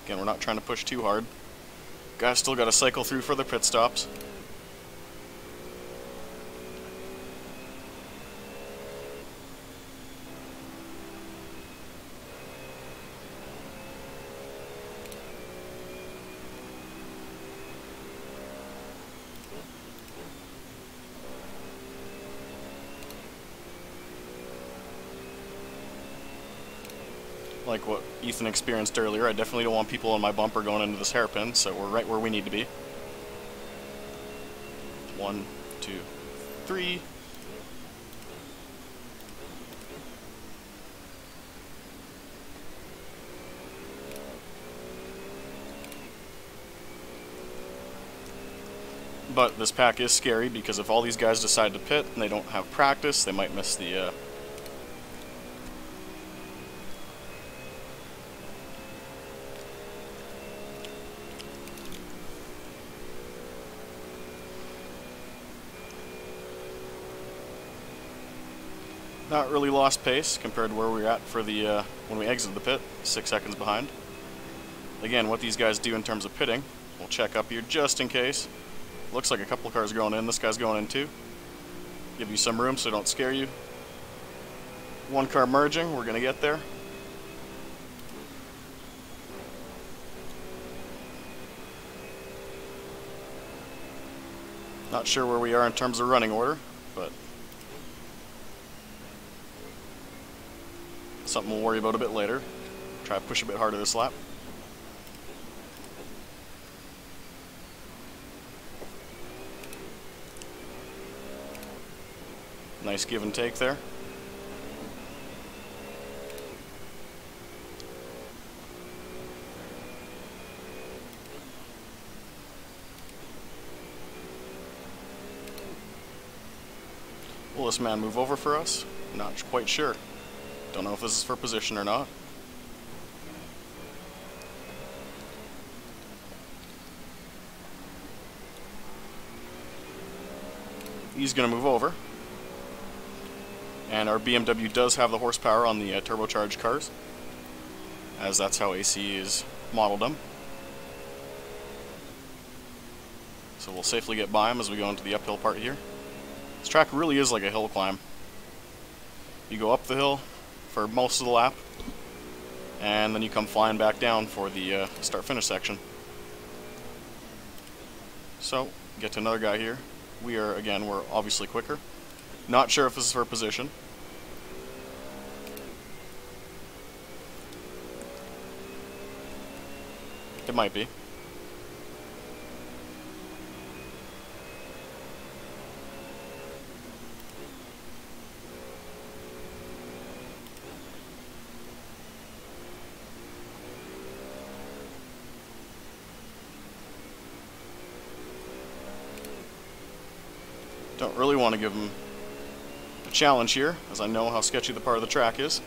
Again, we're not trying to push too hard. Guys still got to cycle through for their pit stops. Like what Ethan experienced earlier, I definitely don't want people on my bumper going into this hairpin, so we're right where we need to be. 1, 2, 3. But this pack is scary because if all these guys decide to pit and they don't have practice, they might miss the not really lost pace compared to where we were at for the when we exited the pit, 6 seconds behind. Again, what these guys do in terms of pitting, we'll check up here just in case. Looks like a couple of cars are going in. This guy's going in too. Give you some room so don't scare you. 1 car merging, we're gonna get there. Not sure where we are in terms of running order, but something we'll worry about a bit later. Try to push a bit harder this lap. Nice give and take there. Will this man move over for us? Not quite sure. Don't know if this is for position or not. He's going to move over. And our BMW does have the horsepower on the turbocharged cars, as that's how AC has modeled them. So we'll safely get by him as we go into the uphill part here. This track really is like a hill climb. You go up the hill for most of the lap, and then you come flying back down for the start-finish section. So, get to another guy here. We're obviously quicker. Not sure if this is for position. It might be. Don't really want to give him a challenge here, as I know how sketchy the part of the track is.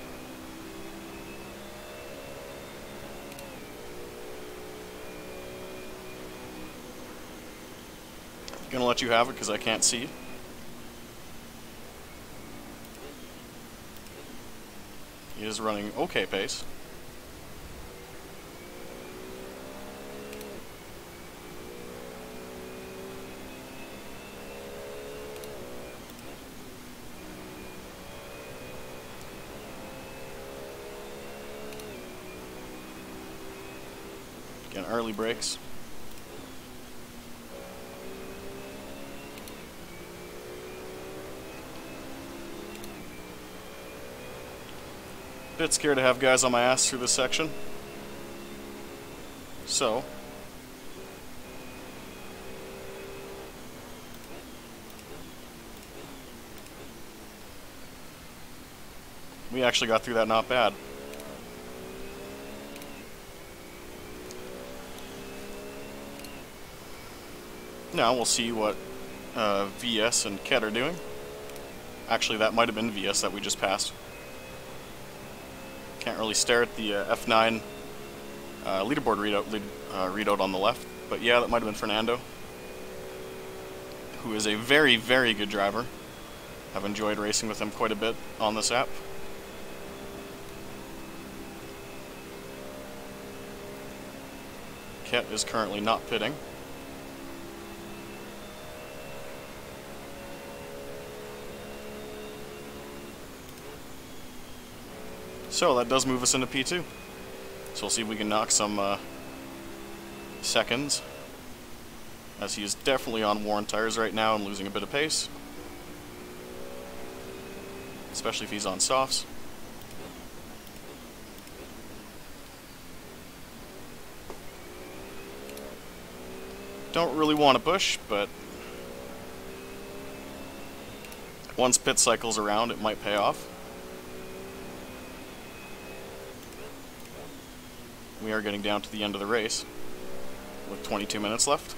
Gonna let you have it because I can't see. He is running okay pace. Again, early brakes. Bit scared to have guys on my ass through this section. So, we actually got through that not bad. Now we'll see what VS and Ket are doing. Actually, that might have been VS that we just passed. Can't really stare at the F9 leaderboard readout on the left, but yeah, that might have been Fernando, who is a very, very good driver. I've enjoyed racing with him quite a bit on this app. Ket is currently not pitting. So that does move us into P2. So we'll see if we can knock some seconds, as he is definitely on worn tires right now and losing a bit of pace, especially if he's on softs. Don't really want to push, but once pit cycle's around, it might pay off. We are getting down to the end of the race with 22 minutes left.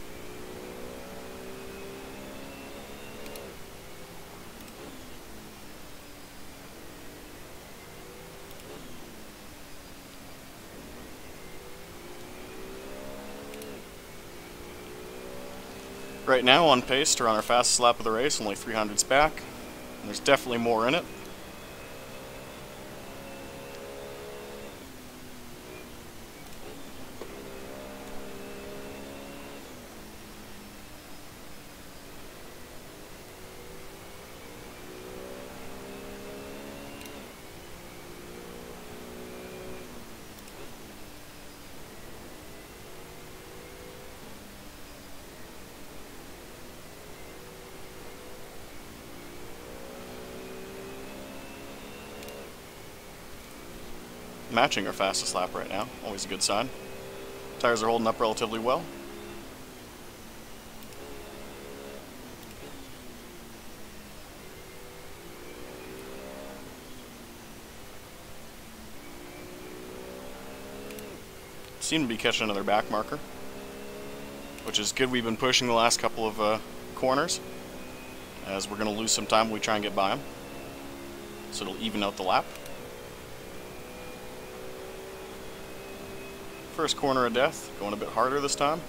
Right now on pace to run our fastest lap of the race, only 300s back. And there's definitely more in it. Matching our fastest lap right now, always a good sign. Tires are holding up relatively well. Seem to be catching another back marker, which is good. We've been pushing the last couple of corners, as we're going to lose some time when we try and get by him. So it'll even out the lap. First corner of death, going a bit harder this time.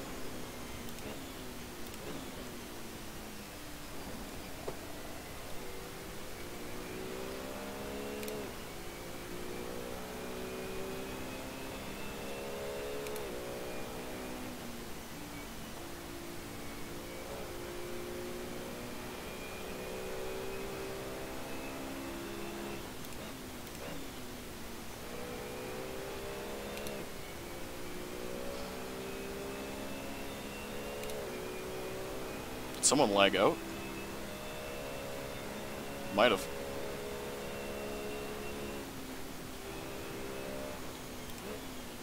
someone lag out? Might have.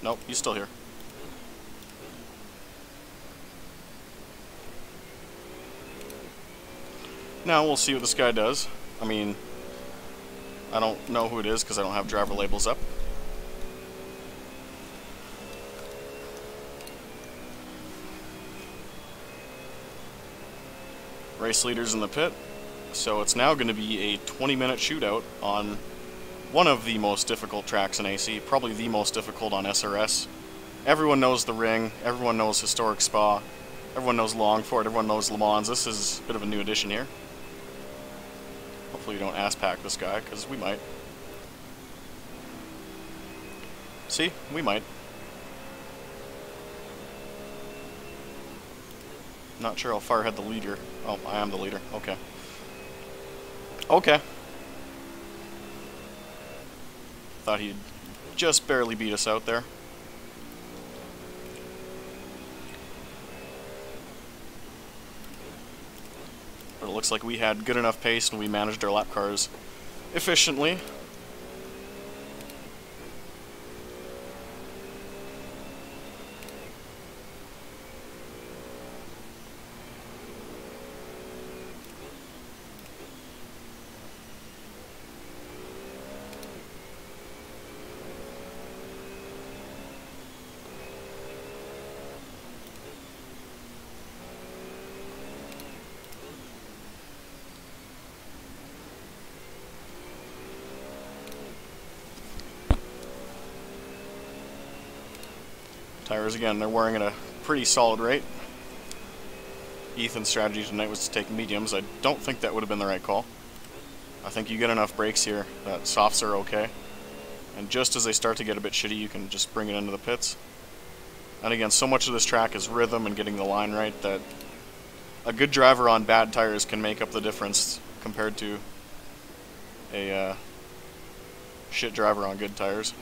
Nope, he's still here. Now we'll see what this guy does. I mean, I don't know who it is because I don't have driver labels up. Race leaders in the pit. So it's now going to be a 20-minute shootout on one of the most difficult tracks in AC, probably the most difficult on SRS. Everyone knows the Ring, everyone knows Historic Spa, everyone knows Longford, everyone knows Le Mans. This is a bit of a new addition here. Hopefully we don't ass-pack this guy, because we might. See? We might. Not sure how far ahead the leader. Oh, I am the leader. Okay. Okay. Thought he'd just barely beat us out there. But it looks like we had good enough pace and we managed our lap cars efficiently. Tires again, they're wearing at a pretty solid rate. Ethan's strategy tonight was to take mediums. I don't think that would have been the right call. I think you get enough brakes here that softs are okay. And just as they start to get a bit shitty, you can just bring it into the pits. And again, so much of this track is rhythm and getting the line right that a good driver on bad tires can make up the difference compared to a shit driver on good tires.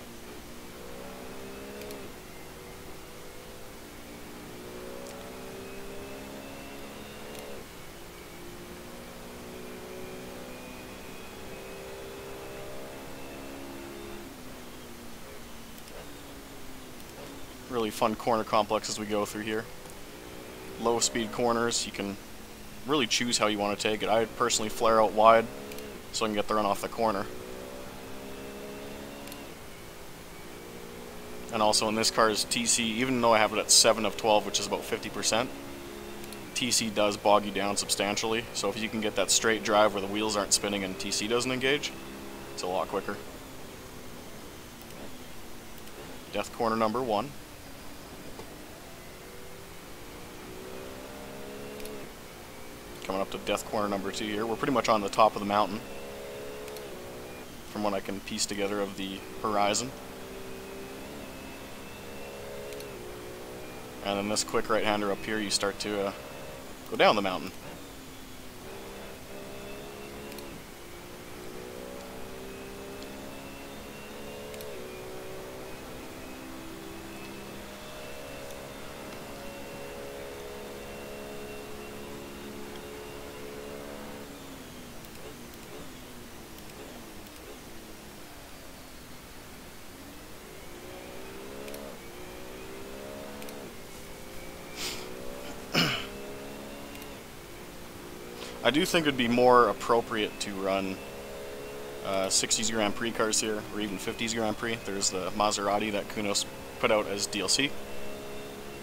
Really fun corner complex as we go through here. Low speed corners, you can really choose how you want to take it. I personally flare out wide so I can get the run off the corner. And also in this car's TC, even though I have it at 7 of 12, which is about 50%, TC does bog you down substantially. So if you can get that straight drive where the wheels aren't spinning and TC doesn't engage, it's a lot quicker. Death corner number 1. Coming up to death corner number 2 here. We're pretty much on the top of the mountain from what I can piece together of the horizon. And then this quick right-hander up here, you start to go down the mountain. I do think it would be more appropriate to run 60s Grand Prix cars here, or even 50s Grand Prix. There's the Maserati that Kunos put out as DLC.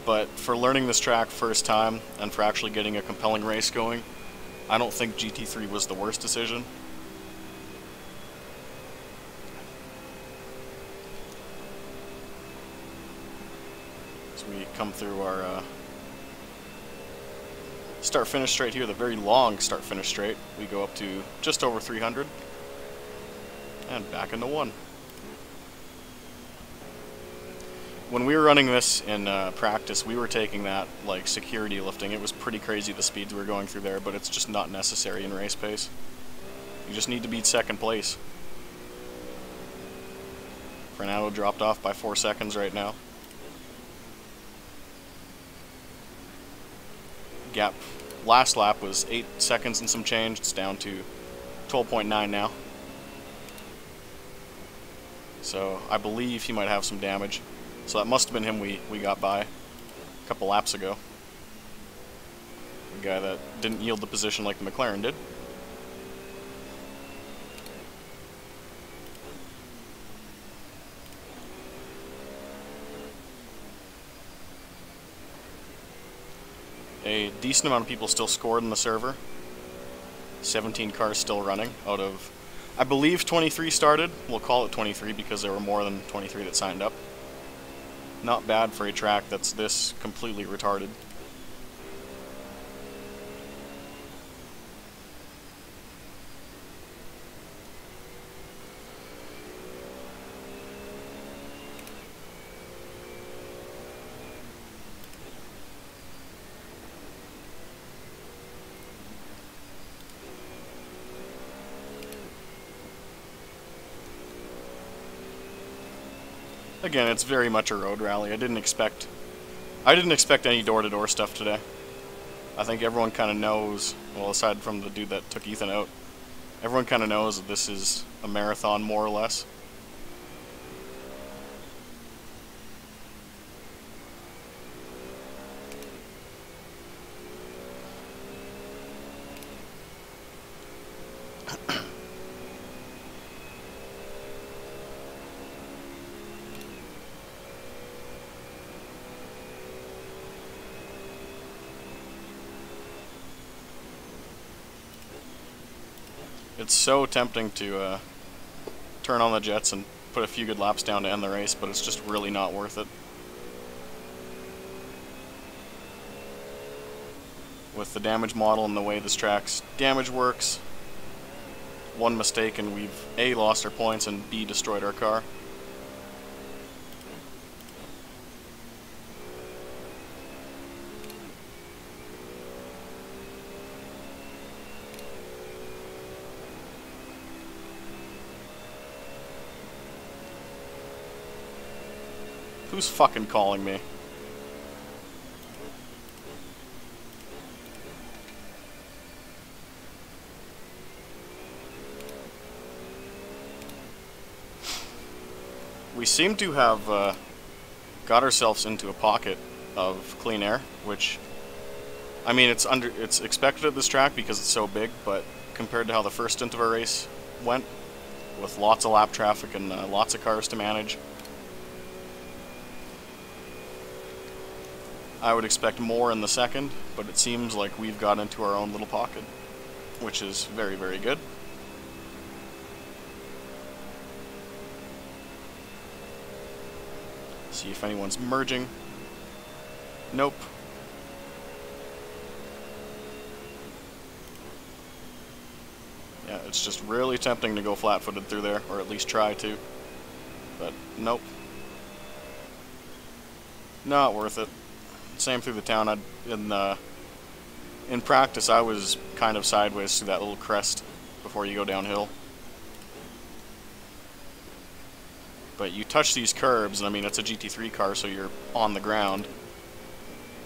But for learning this track first time, and for actually getting a compelling race going, I don't think GT3 was the worst decision. As we come through our start-finish straight here, the very long start-finish straight, we go up to just over 300, and back into 1. When we were running this in practice, we were taking that like security lifting. It was pretty crazy the speeds we were going through there, but it's just not necessary in race pace. You just need to beat second place. Fernando dropped off by 4 seconds right now. Gap last lap was 8 seconds and some change. It's down to 12.9 now. So I believe he might have some damage. So that must have been him we got by a couple laps ago. The guy that didn't yield the position like the McLaren did. A decent amount of people still scored in the server. 17 cars still running out of, I believe 23 started. We'll call it 23 because there were more than 23 that signed up. Not bad for a track that's this completely retarded. Again, it's very much a road rally. I didn't expect any door-to-door stuff today. I think everyone kind of knows, well, aside from the dude that took Ethan out, everyone kind of knows that this is a marathon, more or less. It's so tempting to turn on the jets and put a few good laps down to end the race, but it's just really not worth it. With the damage model and the way this track's damage works, one mistake and we've A, lost our points, and B, destroyed our car. Who's fucking calling me? We seem to have got ourselves into a pocket of clean air, which, I mean, it's expected at this track because it's so big, but compared to how the first stint of our race went, with lots of lap traffic and lots of cars to manage, I would expect more in the second, but it seems like we've got into our own little pocket, which is very, very good. See if anyone's merging. Nope. Yeah, it's just really tempting to go flat-footed through there, or at least try to. But nope. Not worth it. Same through the town. In practice, I was kind of sideways through that little crest before you go downhill. But you touch these curbs, and I mean, it's a GT3 car, so you're on the ground.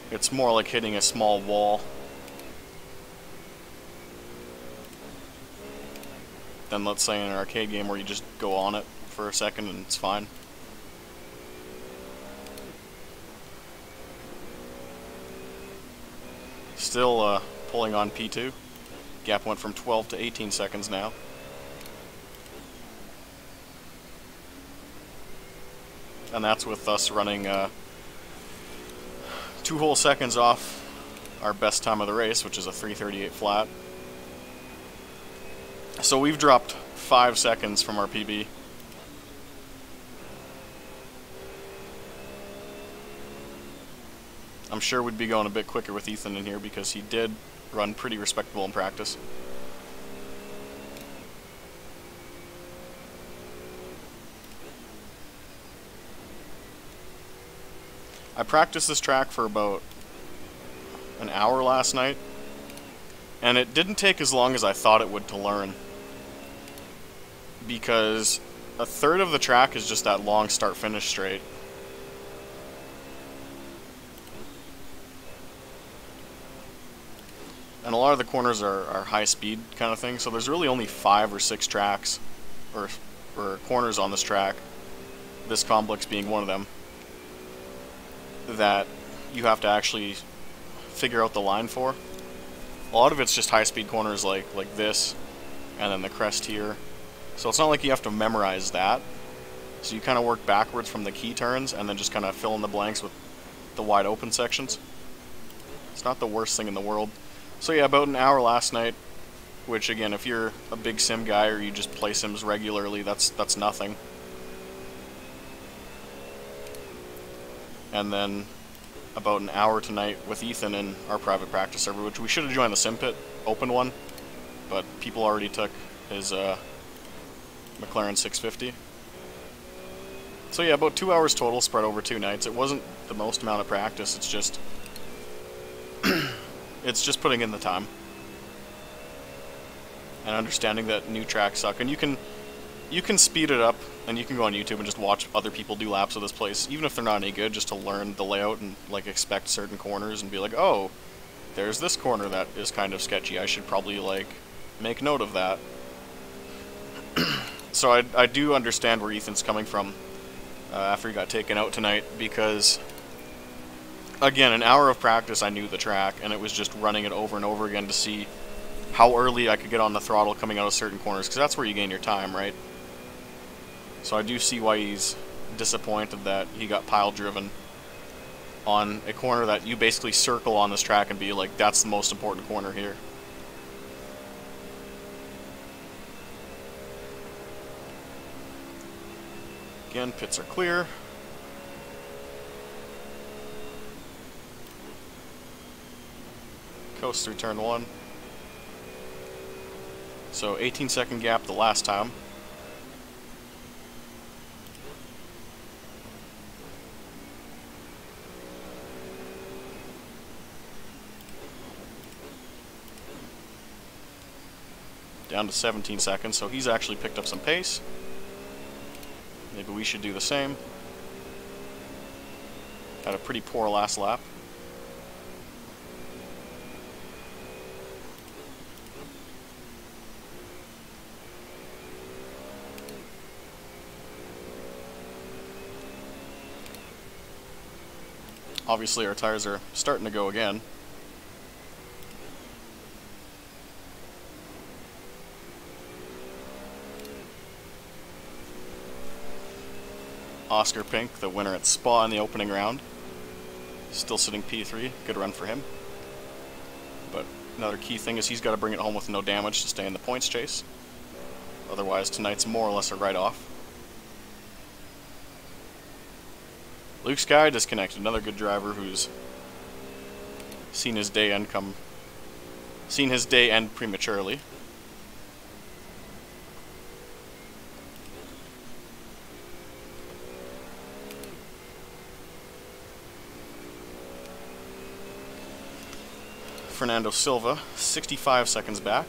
It's more like hitting a small wall than, let's say, in an arcade game where you just go on it for a second and it's fine. Still pulling on P2. Gap went from 12 to 18 seconds now. And that's with us running 2 whole seconds off our best time of the race, which is a 3:38 flat. So we've dropped 5 seconds from our PB. I'm sure we'd be going a bit quicker with Ethan in here because he did run pretty respectable in practice. I practiced this track for about an hour last night, and it didn't take as long as I thought it would to learn, because a third of the track is just that long start-finish straight. And a lot of the corners are high speed kind of thing, so there's really only 5 or 6 tracks, or corners on this track, this complex being one of them, that you have to actually figure out the line for. A lot of it's just high speed corners like this, and then the crest here. So it's not like you have to memorize that. So you kind of work backwards from the key turns, and then just kind of fill in the blanks with the wide open sections. It's not the worst thing in the world. So yeah, about an hour last night, which again, if you're a big sim guy or you just play sims regularly, that's nothing. And then about an hour tonight with Ethan in our private practice server, which we should have joined the Sim Pit open one, but people already took his McLaren 650. So yeah, about 2 hours total spread over 2 nights. It wasn't the most amount of practice, it's just it's just putting in the time and understanding that new tracks suck. And you can speed it up, and you can go on YouTube and just watch other people do laps of this place, even if they're not any good, just to learn the layout and like expect certain corners and be like, oh, there's this corner that is kind of sketchy, I should probably like make note of that. So I do understand where Ethan's coming from after he got taken out tonight, because again, an hour of practice I knew the track, and it was just running it over and over again to see how early I could get on the throttle coming out of certain corners, because that's where you gain your time, right? So I do see why he's disappointed that he got pile driven on a corner that you basically circle on this track and be like, that's the most important corner here. Again, pits are clear. Coast through turn 1. So 18-second gap the last time. Down to 17 seconds, so he's actually picked up some pace. Maybe we should do the same. Had a pretty poor last lap. Obviously our tires are starting to go again. Oscar Pink, the winner at Spa in the opening round. Still sitting P3, good run for him. But another key thing is he's got to bring it home with no damage to stay in the points chase. Otherwise tonight's more or less a write-off. Luke Sky disconnected, another good driver who's seen his day end prematurely. Fernando Silva, 65 seconds back.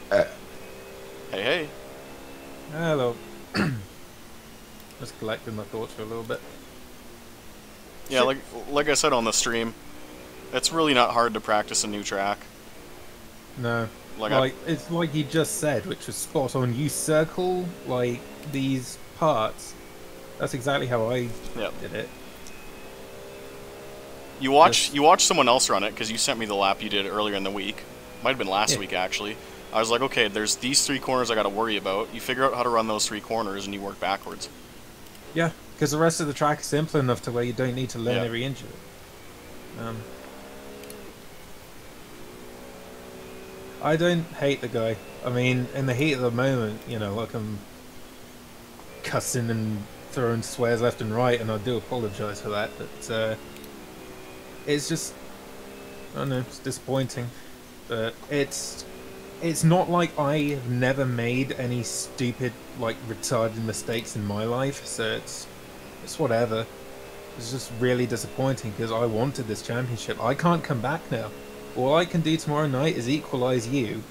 Hey, hey. Hello. Just collecting my thoughts for a little bit. Yeah, like I said on the stream, it's really not hard to practice a new track. No. Like it's like you just said, which was spot on. You circle like these parts. That's exactly how I did it. You watch someone else run it, because you sent me the lap you did earlier in the week. Might have been last week actually. I was like, okay, there's these 3 corners I got to worry about. You figure out how to run those 3 corners and you work backwards. Yeah, because the rest of the track is simple enough to where you don't need to learn every inch of it. I don't hate the guy. I mean, in the heat of the moment, you know, like I'm cussing and throwing swears left and right, and I do apologise for that, but it's just, I don't know, it's disappointing. But it's not like I have never made any stupid, like, retarded mistakes in my life, so it's whatever. It's just really disappointing, because I wanted this championship. I can't come back now. All I can do tomorrow night is equalise you,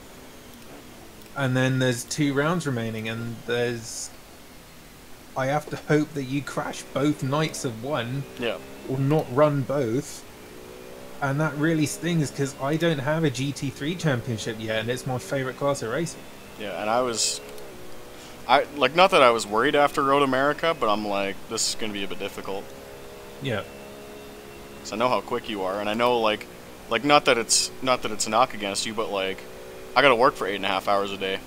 and then there's 2 rounds remaining, and I have to hope that you crash both nights of one, or not run both, And that really stings because I don't have a GT3 championship yet, and it's my favorite class of racing. Yeah, and not that I was worried after Road America, but I'm like, this is gonna be a bit difficult. Yeah. Cause I know how quick you are, and I know like not that it's a knock against you, but like, I gotta work for 8.5 hours a day,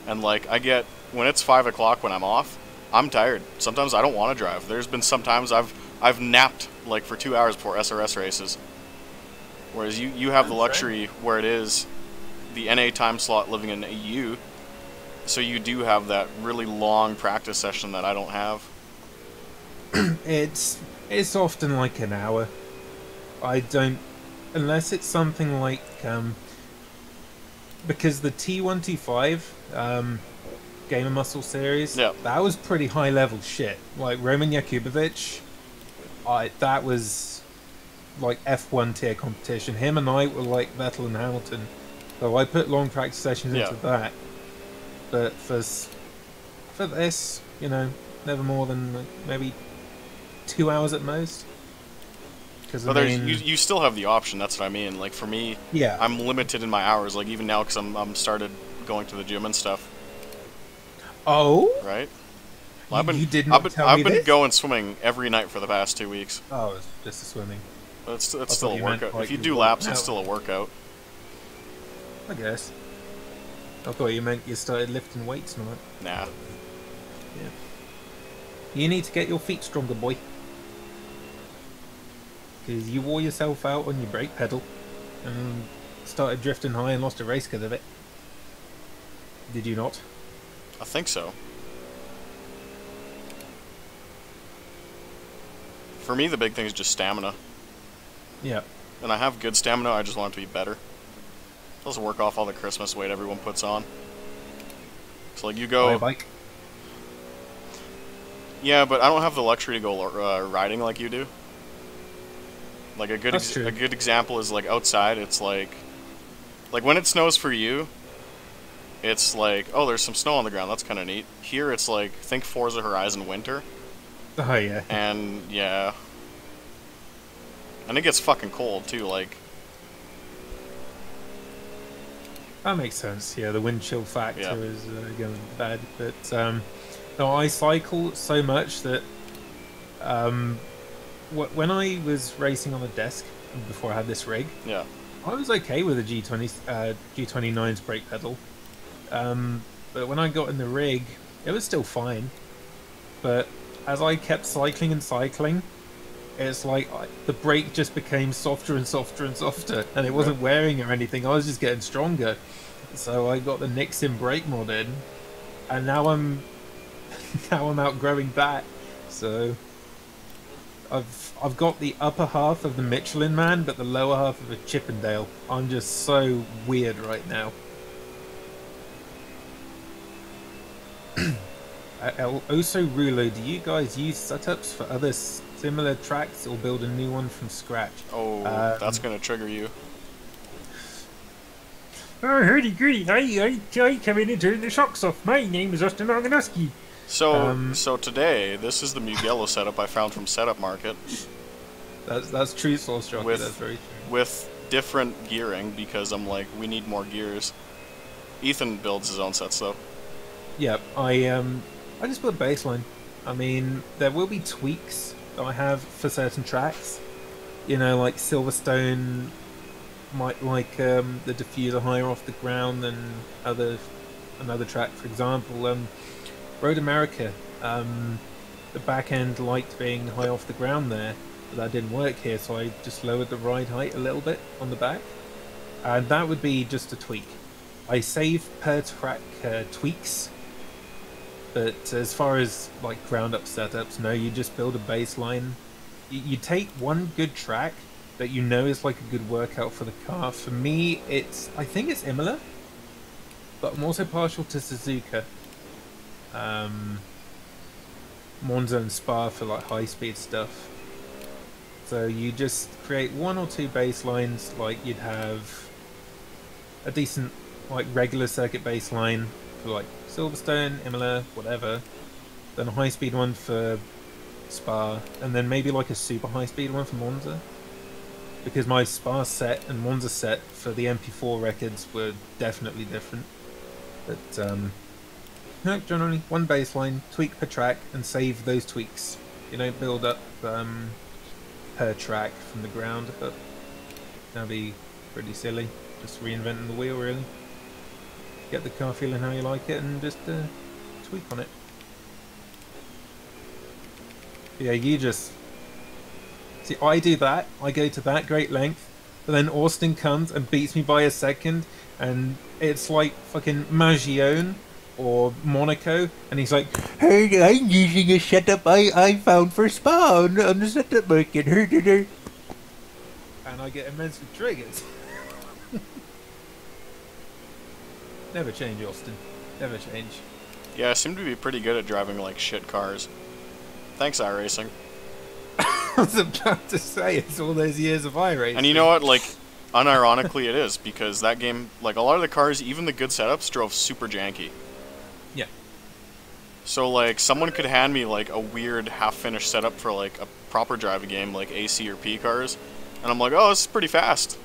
and like when it's 5 o'clock when I'm off, I'm tired. Sometimes I don't want to drive. There's been some times I've napped like for 2 hours before SRS races. Whereas you have the luxury where it is the NA time slot living in EU, so you do have that really long practice session that I don't have. It's often like an hour. I don't, unless it's something like because the T125 Gamer Muscle series, yeah, that was pretty high level shit. Like Roman Jakubowicz, that was like F1 tier competition. Him and I were like Vettel and Hamilton, so I put long practice sessions into that. But for this, you know, never more than like maybe 2 hours at most. Because you still have the option. That's what I mean. Like for me, yeah, I'm limited in my hours. Like even now, because I'm started going to the gym and stuff. Oh, right. Well, you did not tell me I've been this? going swimming every night for the past 2 weeks. Oh, it's just the swimming. But it's still a workout. Like if you do laps, it's still a workout. I guess. I thought you meant you started lifting weights, not. Nah. Yeah. You need to get your feet stronger, boy. Because you wore yourself out on your brake pedal and started drifting high and lost a race because of it. Did you not? I think so. For me, the big thing is just stamina. Yeah. And I have good stamina, I just want it to be better. Let's work off all the Christmas weight everyone puts on. So like you go... Buy a bike? Yeah, but I don't have the luxury to go riding like you do. Like a good example is like outside, it's like when it snows for you, it's like, oh, there's some snow on the ground, that's kind of neat. Here it's like, think Forza Horizon winter. Oh, yeah. And, yeah. And it gets fucking cold, too, like... That makes sense, yeah, the wind chill factor yeah. is going bad. But, no, I cycle so much that, when I was racing on the desk, before I had this rig, yeah, I was okay with a G29's brake pedal. But when I got in the rig, it was still fine. But as I kept cycling and cycling, it's like the brake just became softer and softer and softer, and it wasn't wearing or anything. I was just getting stronger. So I got the Nixon brake mod in, and now I'm outgrowing that. So I've got the upper half of the Michelin Man, but the lower half of a Chippendale. I'm just so weird right now. Also, Rulo, do you guys use setups for other similar tracks or build a new one from scratch? Oh, that's gonna trigger you. Oh, hurdy-gurdy, I come in and turn the shocks off. My name is Austin Organuski. So today, this is the Mugello setup I found from Setup Market. That's true, Source Jockey, that's very true. With different gearing, because I'm like, we need more gears. Ethan builds his own sets, though. Yeah, I just built a baseline. I mean, there will be tweaks that I have for certain tracks. You know, like Silverstone might like the diffuser higher off the ground than another track. For example, Road America, the back end liked being high off the ground there, but that didn't work here, so I just lowered the ride height a little bit on the back, and that would be just a tweak. I save per track tweaks. But as far as like ground up setups, no, you just build a baseline. You take one good track that you know is like a good workout for the car. For me, I think it's Imola, but I'm also partial to Suzuka. Monza and Spa for like high speed stuff. So you just create one or two baselines, like you'd have a decent like regular circuit baseline for like Silverstone, Imola, whatever, then a high-speed one for Spa, and then maybe like a super high-speed one for Monza. because my Spa set and Monza set for the MP4 records were definitely different. But no, generally one baseline, tweak per track, and save those tweaks. You don't build up per track from the ground up. That'd be pretty silly. Just reinventing the wheel, really. Get the car feeling how you like it, and just tweak on it. Yeah, you just see. I do that. I go to that great length, but then Austin comes and beats me by a second, and it's like fucking Magione or Monaco, and he's like, "Hey, I'm using a setup I found for Spa on the setup market." And I get immensely triggered. Never change, Austin. Never change. Yeah, I seem to be pretty good at driving like shit cars. Thanks, iRacing. I was about to say, it's all those years of iRacing. And you know what, like, unironically it is, because that game, like, a lot of the cars, even the good setups, drove super janky. Yeah. So, like, someone could hand me, like, a weird half-finished setup for, like, a proper driving game, like AC or P cars, and I'm like, oh, this is pretty fast.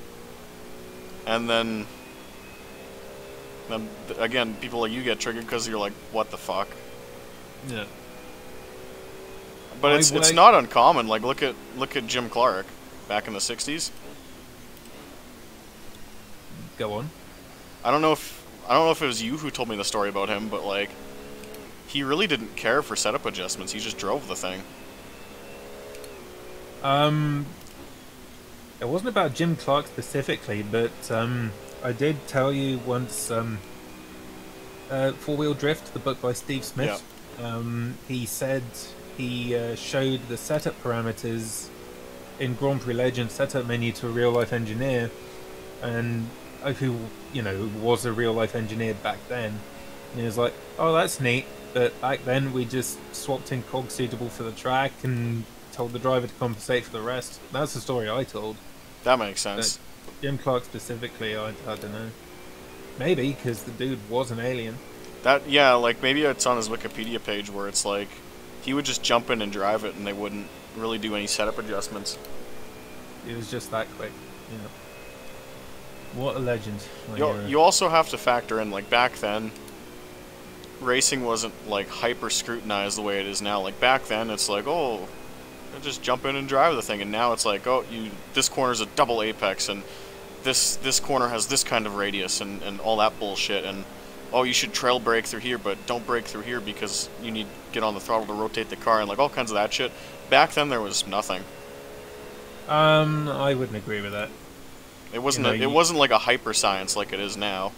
And then again, people like you get triggered because you're like, what the fuck? Yeah. But it's not uncommon. Like, look at Jim Clark back in the 60s. Go on. I don't know if it was you who told me the story about him, but like, he really didn't care for setup adjustments. He just drove the thing. It wasn't about Jim Clark specifically, but I did tell you once. Four Wheel Drift, the book by Steve Smith. Yeah. He said he showed the setup parameters in Grand Prix Legend setup menu to a real life engineer, and who was a real life engineer back then. And he was like, "Oh, that's neat." But back then we just swapped in cogs suitable for the track and told the driver to compensate for the rest. That's the story I told. That makes sense. But Jim Clark specifically, I don't know. Maybe because the dude was an alien. Yeah, like maybe it's on his Wikipedia page where it's like he would just jump in and drive it, and they wouldn't really do any setup adjustments. It was just that quick. Yeah. What a legend! You also have to factor in, like, back then, racing wasn't like hyper scrutinized the way it is now. Like back then, it's like, oh, just jump in and drive the thing, and now it's like, oh, this corner's a double apex, and this corner has this kind of radius, and all that bullshit, and oh, you should trail brake through here, but don't brake through here because you need to get on the throttle to rotate the car, and like all kinds of that shit. Back then there was nothing. I wouldn't agree with that. It wasn't it wasn't like a hyper science like it is now.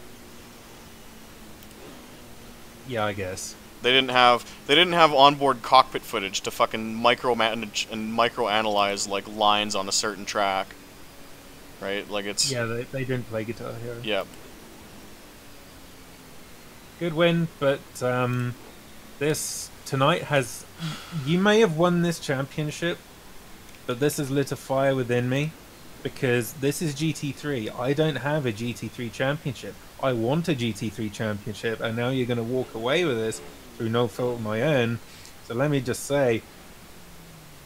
Yeah, I guess. They didn't have onboard cockpit footage to fucking micromanage and microanalyze like lines on a certain track. Right? Like it's they didn't play Guitar Hero. Yeah. Good win, but this tonight has... You may have won this championship, but this has lit a fire within me, because this is GT3. I don't have a GT3 championship. I want a GT3 championship, and now you're going to walk away with this through no fault of my own. So let me just say,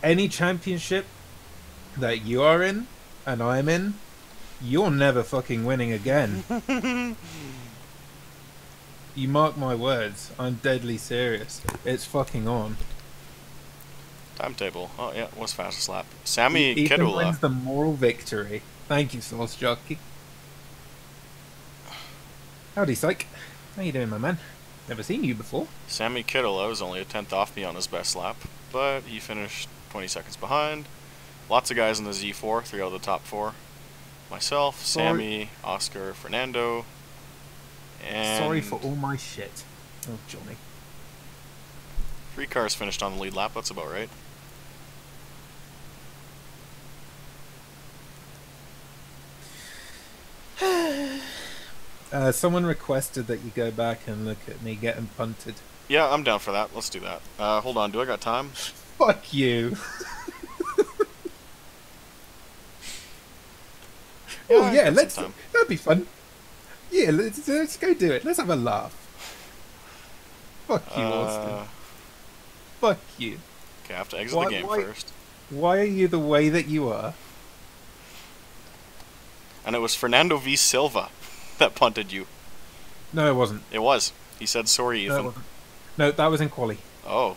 any championship that you are in, and I'm in, you're never fucking winning again. You mark my words. I'm deadly serious. It's fucking on. Timetable. Oh yeah, what's fastest lap? Sammy Ethan Kedula wins the moral victory. Thank you, Sauce Jockey. Howdy, Psych. How you doing, my man? Never seen you before. Sammy Kedula was only a 10th off me on his best lap, but he finished 20 seconds behind. Lots of guys in the Z4, 3 out of the top 4. Myself, Sammy, Oscar, Fernando, and... Sorry for all my shit. Oh, Johnny. 3 cars finished on the lead lap, that's about right. Someone requested that you go back and look at me getting punted. Yeah, I'm down for that. Let's do that. Hold on, do I got time? Fuck you. Oh yeah, that'd be fun. Yeah, let's go do it. Let's have a laugh. Fuck you, Austin. Fuck you. Okay, I have to exit the game first. Why are you the way that you are? And it was Fernando V. Silva that punted you. No, it wasn't. It was. He said, sorry, Ethan. No, it wasn't. No, that was in quali. Oh.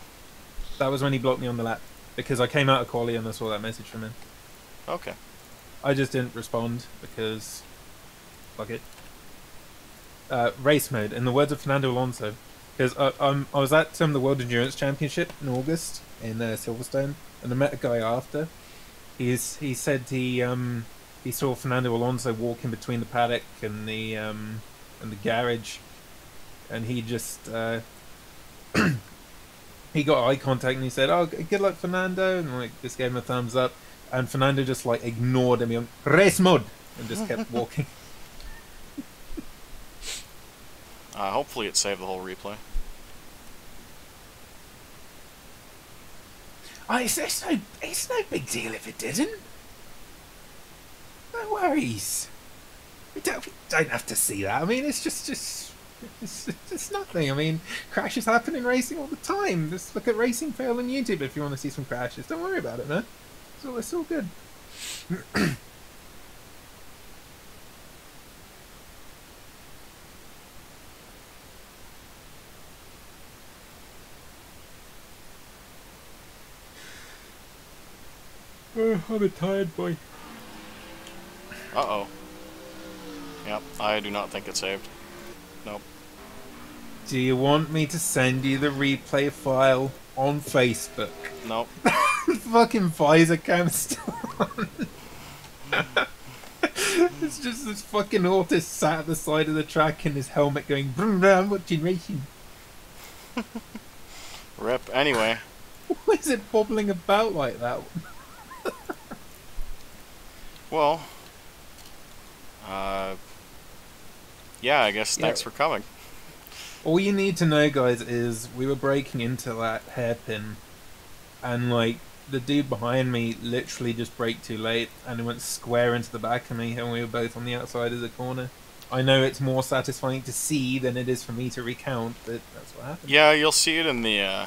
That was when he blocked me on the lap. Because I came out of quali and I saw that message from him. Okay. I just didn't respond because... fuck it. Race mode, in the words of Fernando Alonso. Because I was at the World Endurance Championship in August in Silverstone, and I met a guy after. He said he saw Fernando Alonso walking between the paddock and the garage, and he just he got eye contact and he said, "Oh, good luck, Fernando," and like just gave him a thumbs up, and Fernando just like ignored him on race mode and just kept walking. Hopefully it saved the whole replay. Oh, it's no big deal if it didn't. No worries. We don't have to see that. I mean, it's nothing. I mean, crashes happen in racing all the time. Just look at Racing Fail on YouTube if you want to see some crashes. Don't worry about it, man. It's all good. I'm a tired boy. Uh-oh. Yep, I do not think it saved. Nope. Do you want me to send you the replay file on Facebook? Nope. Fucking visor cam still on. It's just this fucking autist sat at the side of the track in his helmet going, "Brum, brum, I'm watching racing." Rip. Anyway. Why is it bobbling about like that? Well, yeah, I guess thanks for coming. All you need to know, guys, is we were breaking into that hairpin, and like the dude behind me literally just braked too late, and it went square into the back of me, and we were both on the outside of the corner. I know it's more satisfying to see than it is for me to recount, but that's what happened. Yeah, you'll see it in the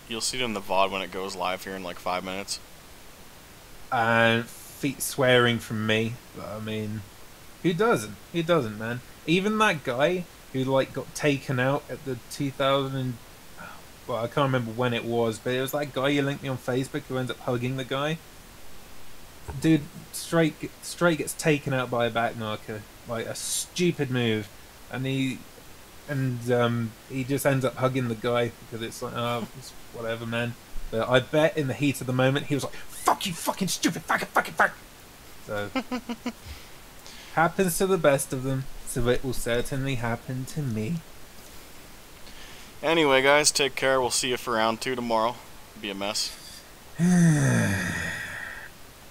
VOD when it goes live here in like 5 minutes. And feet swearing from me, but I mean, who doesn't? Who doesn't, man? Even that guy who like got taken out at the 2000 well, I can't remember when it was, but it was that guy you linked me on Facebook who ends up hugging the guy. Dude, straight gets taken out by a back marker, like a stupid move, and he just ends up hugging the guy because it's like, oh, it's whatever, man. But I bet in the heat of the moment he was like, "Fuck you, fucking stupid, fuck." So happens to the best of them, so it will certainly happen to me. Anyway, guys, take care. We'll see you for round 2 tomorrow. Be a mess.